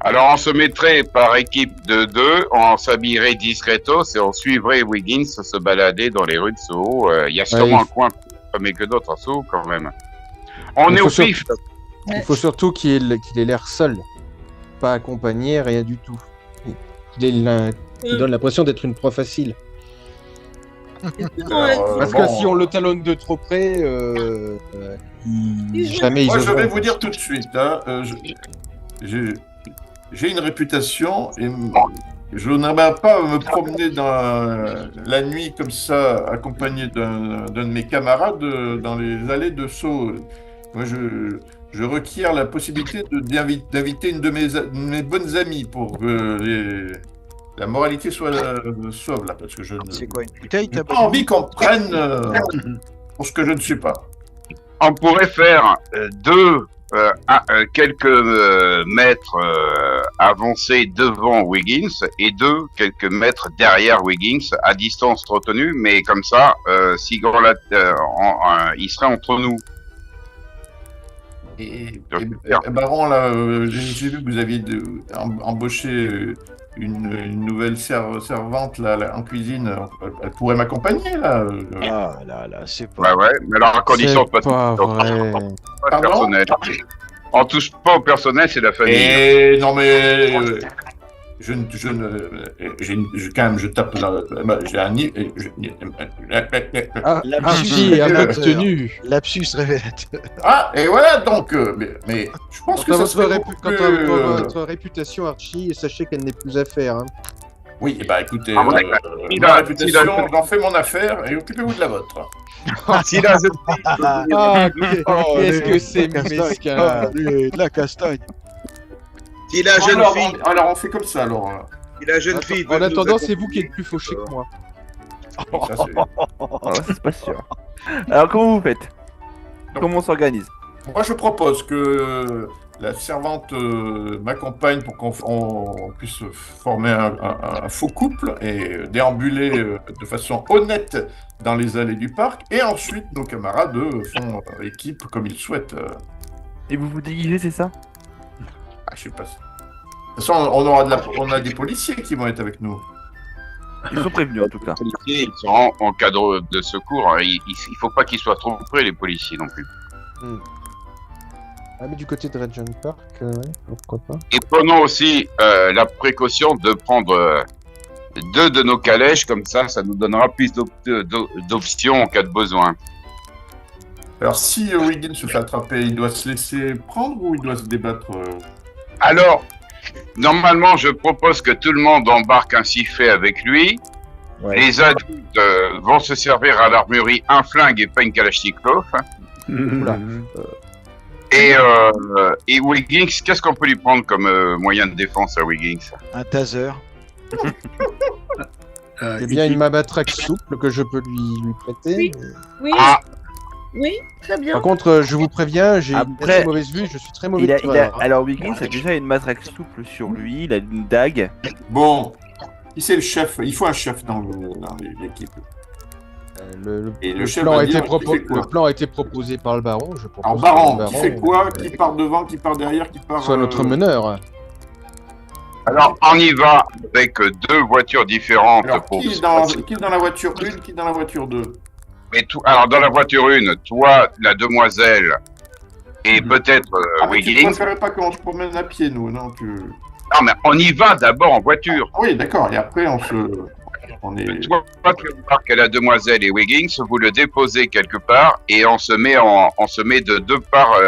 [SPEAKER 5] Alors on se mettrait par équipe de 2, on s'habillerait discretos et on suivrait Wiggins se balader dans les rues de Soho. Il y a sûrement un coin pas mieux que d'autres à Soho quand même. On
[SPEAKER 7] Il
[SPEAKER 5] est
[SPEAKER 7] faut
[SPEAKER 5] au pif.
[SPEAKER 7] Il faut surtout qu'il ait l'air seul, pas accompagné, rien du tout. Qu'il donne l'impression d'être une proie facile. Parce que si on le talonne de trop près, jamais
[SPEAKER 3] Moi,
[SPEAKER 7] ils
[SPEAKER 3] je vais
[SPEAKER 7] oseront.
[SPEAKER 3] vous dire tout de suite, hein, j'ai une réputation et je n'aimerais pas me promener dans la nuit comme ça, accompagné d'un de mes camarades dans les allées de Sceaux. Moi, je requiers la possibilité d'inviter une de mes bonnes amies pour que la moralité soit sauve là, parce que je
[SPEAKER 4] C'est quoi, une bouteille,
[SPEAKER 3] n'ai
[SPEAKER 4] t'as
[SPEAKER 3] pas envie qu'on me prenne pour ce que je ne suis pas.
[SPEAKER 5] On pourrait faire quelques mètres avancés devant Wiggins et quelques mètres derrière Wiggins à distance retenue, mais comme ça, si il serait entre nous.
[SPEAKER 3] Et Baron, là, j'ai vu que vous aviez embauché une nouvelle servante là, en cuisine. Elle pourrait m'accompagner là.
[SPEAKER 4] Ah là, c'est pas...
[SPEAKER 5] Ouais, mais alors à condition de
[SPEAKER 7] C'est pas vrai.
[SPEAKER 5] pas de personnel. On touche pas au personnel, c'est la famille.
[SPEAKER 3] Et non mais quand même je tape j'ai un
[SPEAKER 7] Lapsus obtenu.
[SPEAKER 4] Lapsus révélateur.
[SPEAKER 3] Ah et voilà donc mais je pense que
[SPEAKER 7] Quant à
[SPEAKER 3] ça serait
[SPEAKER 7] votre,
[SPEAKER 3] beaucoup
[SPEAKER 7] quant à
[SPEAKER 3] plus,
[SPEAKER 7] votre réputation, Archie, sachez qu'elle n'est plus à faire. Hein.
[SPEAKER 3] Oui, et bah écoutez,
[SPEAKER 5] Ah, ouais.
[SPEAKER 3] ma réputation, j'en fais mon affaire et occupez-vous de la vôtre.
[SPEAKER 5] Si la jeune fille,
[SPEAKER 7] Ah, qu'est-ce que c'est
[SPEAKER 4] castagne.
[SPEAKER 7] mesquin.
[SPEAKER 4] Allez, de la castagne.
[SPEAKER 5] si la jeune
[SPEAKER 3] alors,
[SPEAKER 5] fille,
[SPEAKER 3] alors, on fait comme ça, alors.
[SPEAKER 5] si la jeune fille.
[SPEAKER 7] En
[SPEAKER 5] veut nous
[SPEAKER 7] attendant, c'est vous qui êtes plus fauché que moi.
[SPEAKER 3] Ça, c'est-
[SPEAKER 2] Ah ouais, c'est pas sûr. Alors, comment vous faites? Comment on s'organise?
[SPEAKER 3] Moi, je propose que la servante m'accompagne pour qu'on puisse former un faux couple et déambuler de façon honnête dans les allées du parc. Et ensuite, nos camarades font équipe comme ils souhaitent.
[SPEAKER 2] Et vous vous déguisez, c'est ça?
[SPEAKER 3] Je sais pas. De toute façon, on a des policiers qui vont être avec nous.
[SPEAKER 2] Ils sont prévenus en tout cas.
[SPEAKER 5] Les policiers, ils sont en cadre de secours. Hein. Il faut pas qu'ils soient trop près, les policiers non plus.
[SPEAKER 7] Ah, mais du côté de Regent Park, ouais, pourquoi pas.
[SPEAKER 5] Et prenons aussi la précaution de prendre 2 de nos calèches, comme ça nous donnera plus d'options en cas de besoin.
[SPEAKER 3] Alors, si Wiggins se fait attraper, il doit se laisser prendre ou il doit se débattre
[SPEAKER 5] Alors, normalement, je propose que tout le monde embarque un sifflet avec lui.
[SPEAKER 7] Ouais.
[SPEAKER 5] Les adultes vont se servir à l'armurerie un flingue et pas une Kalachnikov.
[SPEAKER 7] Oula.
[SPEAKER 5] Et Wiggins, qu'est-ce qu'on peut lui prendre comme moyen de défense à Wiggins?
[SPEAKER 4] Un taser.
[SPEAKER 7] C'est bien une matraque souple que je peux lui prêter.
[SPEAKER 8] Oui. Oui,
[SPEAKER 5] Ah,
[SPEAKER 8] oui, très bien.
[SPEAKER 7] Par contre, je vous préviens, j'ai une
[SPEAKER 2] Après,
[SPEAKER 7] très mauvaise vue, je suis très mauvais tireur, hein.
[SPEAKER 2] Alors, Wiggins a déjà une matraque souple sur lui, il a une dague.
[SPEAKER 3] Bon, qui c'est le chef? Il faut un chef dans l'équipe. Le chef
[SPEAKER 7] plan
[SPEAKER 3] va
[SPEAKER 7] a été
[SPEAKER 3] dire qui fait quoi.
[SPEAKER 7] le plan a été proposé par le baron. Je propose
[SPEAKER 3] Alors,
[SPEAKER 7] que
[SPEAKER 3] Baron,
[SPEAKER 7] le
[SPEAKER 3] qui fait quoi? Qui part devant, qui part derrière, qui part...
[SPEAKER 7] soit notre meneur.
[SPEAKER 5] alors on y va avec 2 voitures différentes.
[SPEAKER 3] Alors,
[SPEAKER 5] pour
[SPEAKER 3] qui est dans la voiture 1, qui est dans la voiture 2?
[SPEAKER 5] Alors, dans la voiture 1, toi, la demoiselle, et peut-être
[SPEAKER 3] mais tu
[SPEAKER 5] Wiggins.
[SPEAKER 3] préférais pas qu'on se promène à pied, nous, non
[SPEAKER 5] Non, mais on y va d'abord en voiture.
[SPEAKER 3] Oui, d'accord, et après, on est...
[SPEAKER 5] Toi, tu embarques la demoiselle et Wiggins, vous le déposez quelque part, et on se met de 2 parts.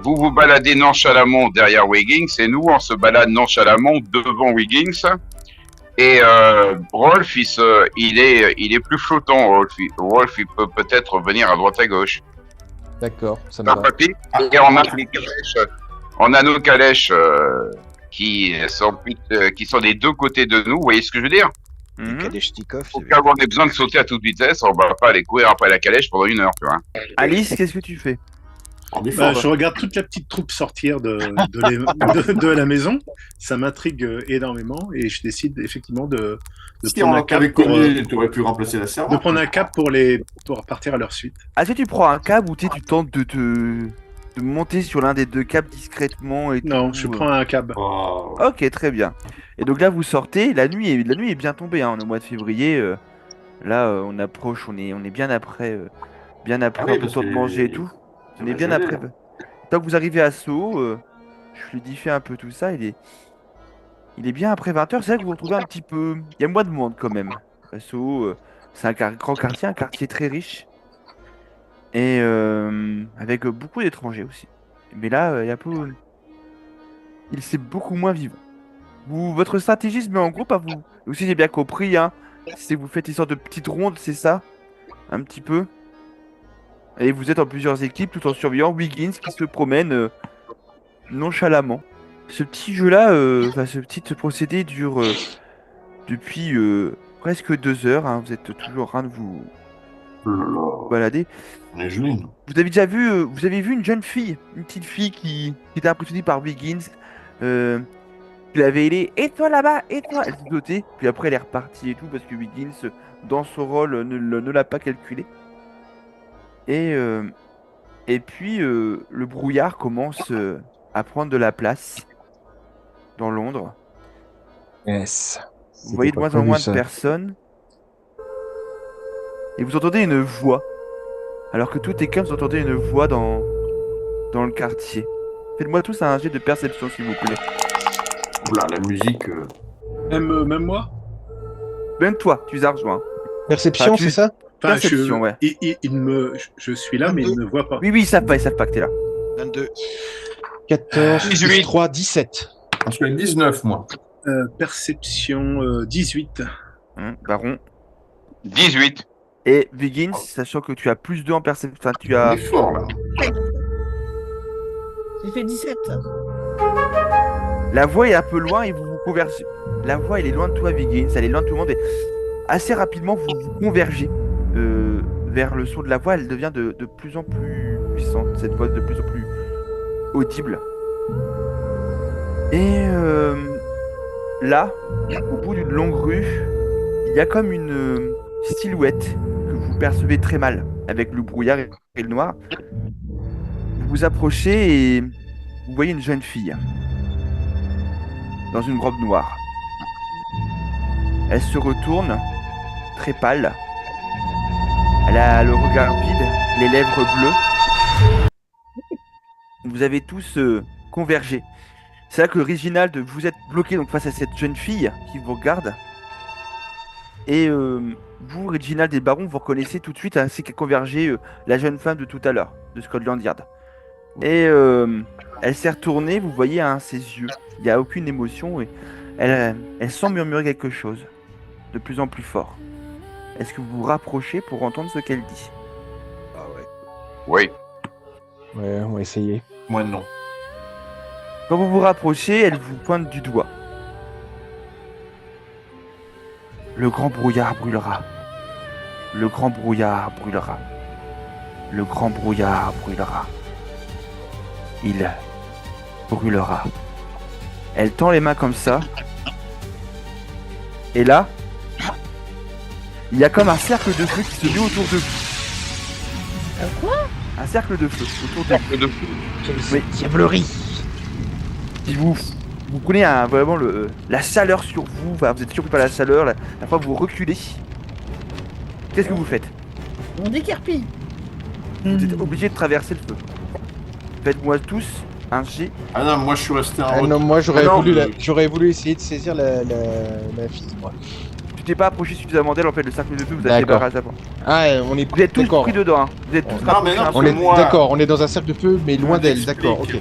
[SPEAKER 5] Vous vous baladez nonchalamment derrière Wiggins, et nous, on se balade nonchalamment devant Wiggins. Et Rolf, il est plus flottant, Rolf, il peut peut-être venir à droite à gauche.
[SPEAKER 7] D'accord, ça me va.
[SPEAKER 5] Papy. Et on a nos calèches qui sont des 2 côtés de nous, vous voyez ce que je veux dire?
[SPEAKER 2] Mhm.
[SPEAKER 4] Kalachnikov.
[SPEAKER 5] Au cas où on ait besoin de sauter à toute vitesse, on va pas aller courir après la calèche pendant 1 heure, tu vois.
[SPEAKER 2] Alice, qu'est-ce que tu fais?
[SPEAKER 6] Je regarde toute la petite troupe sortir de la maison. Ça m'intrigue énormément et je décide effectivement de
[SPEAKER 3] Si
[SPEAKER 6] prendre
[SPEAKER 3] on
[SPEAKER 6] un cap
[SPEAKER 3] t'avait
[SPEAKER 6] pour,
[SPEAKER 3] connu, tu aurais pu remplacer la
[SPEAKER 6] de
[SPEAKER 3] servante.
[SPEAKER 6] prendre un cap pour partir à leur suite.
[SPEAKER 2] Est-ce que tu prends un câble ou tu tentes de monter sur l'un des 2 câbles discrètement et
[SPEAKER 6] Non,
[SPEAKER 2] tout,
[SPEAKER 6] je prends un cab.
[SPEAKER 3] Oh.
[SPEAKER 2] Ok, très bien. Et donc là, vous sortez, la nuit est bien tombée, hein, on est au mois de février. On approche, on est bien après
[SPEAKER 3] oui,
[SPEAKER 2] un peu le
[SPEAKER 3] parce
[SPEAKER 2] temps de
[SPEAKER 3] que-
[SPEAKER 2] manger et tout. On est bien
[SPEAKER 3] gelé,
[SPEAKER 2] après.
[SPEAKER 3] là.
[SPEAKER 2] Tant que vous arrivez à Sceaux, je fluidifie un peu tout ça, il est bien après 20h. C'est vrai que vous vous retrouvez un petit peu... Il y a moins de monde quand même. À Sceaux, c'est un grand quartier, un quartier très riche. Et avec beaucoup d'étrangers aussi. Mais là, il y a un peu... C'est beaucoup moins vivant. Votre stratégie se met en groupe à vous. Aussi, j'ai bien compris, hein. C'est que vous faites une sorte de petite ronde, c'est ça? Un petit peu. Et vous êtes en plusieurs équipes tout en surveillant Wiggins qui se promène nonchalamment. Ce petit jeu-là, ce petit procédé dure depuis presque 2 heures, hein. Vous êtes toujours en train de vous balader.
[SPEAKER 3] On est gelés, nous.
[SPEAKER 2] Vous avez déjà vu, vous avez vu une jeune fille, une petite fille qui était impressionnée par Wiggins. Il avait aidé, et toi là-bas, et toi. Elle s'est sautée, puis après elle est repartie et tout parce que Wiggins, dans son rôle, ne l'a pas calculé. Et puis le brouillard commence à prendre de la place dans Londres.
[SPEAKER 7] Yes.
[SPEAKER 2] Vous voyez de moins en moins de personnes. Et vous entendez une voix. Alors que tout est calme, vous entendez une voix dans le quartier. Faites-moi tous un jet de perception, s'il vous plaît.
[SPEAKER 3] Oula, la musique...
[SPEAKER 6] Même moi.
[SPEAKER 2] Même toi, tu les as rejoints.
[SPEAKER 7] Perception,
[SPEAKER 2] Ah, tu-
[SPEAKER 7] c'est ça?
[SPEAKER 6] Enfin,
[SPEAKER 2] Perception, ouais.
[SPEAKER 6] je suis là, mais il ne me voit pas.
[SPEAKER 2] Oui, ils savent pas que t'es là.
[SPEAKER 4] 22.
[SPEAKER 7] 14,
[SPEAKER 5] 18.
[SPEAKER 7] 3, 17.
[SPEAKER 3] Je suis à 19, moi.
[SPEAKER 6] Perception 18.
[SPEAKER 2] Baron.
[SPEAKER 5] 18.
[SPEAKER 2] Et Viggins, sachant que tu as plus 2 en perception. Enfin, tu
[SPEAKER 3] On
[SPEAKER 2] as.
[SPEAKER 3] est fort là.
[SPEAKER 8] J'ai fait 17.
[SPEAKER 2] La voix est un peu loin et vous vous convergez. La voix, elle est loin de toi, Viggins. Elle est loin de tout le monde. Et assez rapidement, vous vous convergez vers le son de la voix. Elle devient de plus en plus puissante. Cette voix de plus en plus audible. Et là, au bout d'une longue rue, il y a comme une silhouette que vous percevez très mal avec le brouillard et le noir. Vous vous approchez et vous voyez une jeune fille dans une robe noire. Elle se retourne, très pâle. Elle a le regard vide, les lèvres bleues. Vous avez tous convergé. C'est là que Reginald, vous êtes bloqué donc face à cette jeune fille qui vous regarde. Et vous, Reginald et le Baron, vous reconnaissez tout de suite ainsi qu'est convergé la jeune femme de tout à l'heure, de Scotland Yard. Et elle s'est retournée, vous voyez ses yeux. Il n'y a aucune émotion et elle sent murmurer quelque chose de plus en plus fort. Est-ce que vous vous rapprochez pour entendre ce qu'elle dit?
[SPEAKER 4] Ah ouais.
[SPEAKER 5] Oui.
[SPEAKER 7] Ouais, on va essayer.
[SPEAKER 3] Moi non.
[SPEAKER 2] Quand vous vous rapprochez, elle vous pointe du doigt. Le grand brouillard brûlera. Le grand brouillard brûlera. Le grand brouillard brûlera. Il brûlera. Elle tend les mains comme ça. Et là, il y a comme un cercle de feu qui se met autour de vous.
[SPEAKER 8] Quoi?
[SPEAKER 2] Un cercle de feu autour de vous. Oui.
[SPEAKER 7] Diablerie.
[SPEAKER 2] Si vous prenez vraiment la chaleur sur vous, enfin, vous êtes surpris par la chaleur, la fois vous reculez. Qu'est-ce que vous faites?
[SPEAKER 8] On décarpille.
[SPEAKER 2] Vous êtes obligé de traverser le feu. Faites-moi tous un jet.
[SPEAKER 3] Ah non, moi je suis resté en
[SPEAKER 7] Ah
[SPEAKER 3] haut.
[SPEAKER 7] non, moi
[SPEAKER 2] Ah non,
[SPEAKER 7] j'aurais voulu essayer de saisir la fille, moi.
[SPEAKER 2] Tu t'es pas approché suffisamment d'elle, en fait, le cercle de feu vous a
[SPEAKER 7] D'accord.
[SPEAKER 2] débarrassé avant.
[SPEAKER 7] Ah, on est
[SPEAKER 2] Vous êtes tous
[SPEAKER 7] d'accord.
[SPEAKER 2] pris dedans, hein. Vous êtes tous
[SPEAKER 3] Non, mais
[SPEAKER 2] rapprochés
[SPEAKER 3] non,
[SPEAKER 2] un peu.
[SPEAKER 7] On est
[SPEAKER 3] moi-
[SPEAKER 7] d'accord, on est dans un cercle de feu, mais loin
[SPEAKER 3] Moi,
[SPEAKER 7] d'elle.
[SPEAKER 3] j'explique.
[SPEAKER 7] D'accord, ok.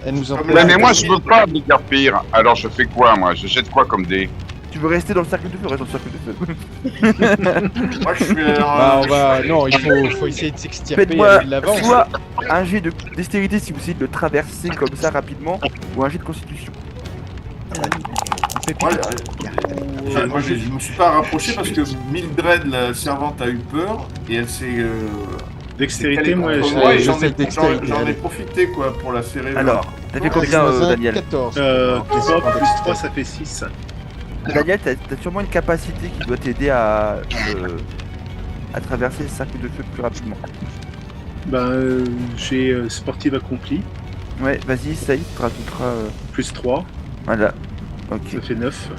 [SPEAKER 7] Elle nous en
[SPEAKER 3] Comme
[SPEAKER 5] Ouais,
[SPEAKER 3] là,
[SPEAKER 5] mais moi, je veux pas décarpir. Alors, je fais quoi, moi? Je jette quoi comme dé?
[SPEAKER 2] Tu veux rester dans le cercle de feu, reste dans le cercle de feu.
[SPEAKER 3] Moi je suis.
[SPEAKER 7] Bah, on va. Non, il faut essayer de s'extirper
[SPEAKER 2] Faites-moi
[SPEAKER 7] aller de l'avant.
[SPEAKER 2] soit un jet d'extérité si vous essayez de le traverser comme ça rapidement, ou un jet de constitution.
[SPEAKER 3] Moi, je me suis pas rapproché parce que Mildred, la servante, a eu peur et elle s'est.
[SPEAKER 6] Dextérité, moi,
[SPEAKER 3] contre
[SPEAKER 6] je-
[SPEAKER 3] moi, et
[SPEAKER 7] je
[SPEAKER 3] j'en
[SPEAKER 7] fais
[SPEAKER 3] ai,
[SPEAKER 7] le dextérité,
[SPEAKER 3] j'en ai
[SPEAKER 7] allez.
[SPEAKER 3] profité quoi pour la serrer.
[SPEAKER 2] Alors, t'as fait combien,
[SPEAKER 7] Avec moins un,
[SPEAKER 2] Daniel?
[SPEAKER 7] 14.
[SPEAKER 6] 3 plus 3, ça fait 6.
[SPEAKER 2] Daniel, t'as sûrement une capacité qui doit t'aider à traverser le cercle de feu plus rapidement.
[SPEAKER 6] Ben, j'ai sportive accomplie,
[SPEAKER 2] Ouais, vas-y, ça y est, tu te rajouteras.
[SPEAKER 6] plus 3,
[SPEAKER 2] Voilà. Ok.
[SPEAKER 6] ça fait 9.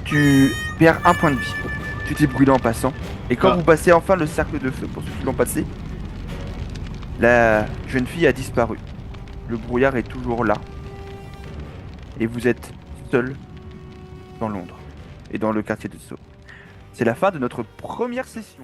[SPEAKER 2] Tu perds un point de vie. Tu t'es brûlé en passant. Et quand
[SPEAKER 6] Ah.
[SPEAKER 2] vous passez enfin le cercle de feu, pour ceux qui l'ont passé, la jeune fille a disparu. Le brouillard est toujours là. Et vous êtes seul dans Londres et dans le quartier de Sceaux. C'est la fin de notre première session.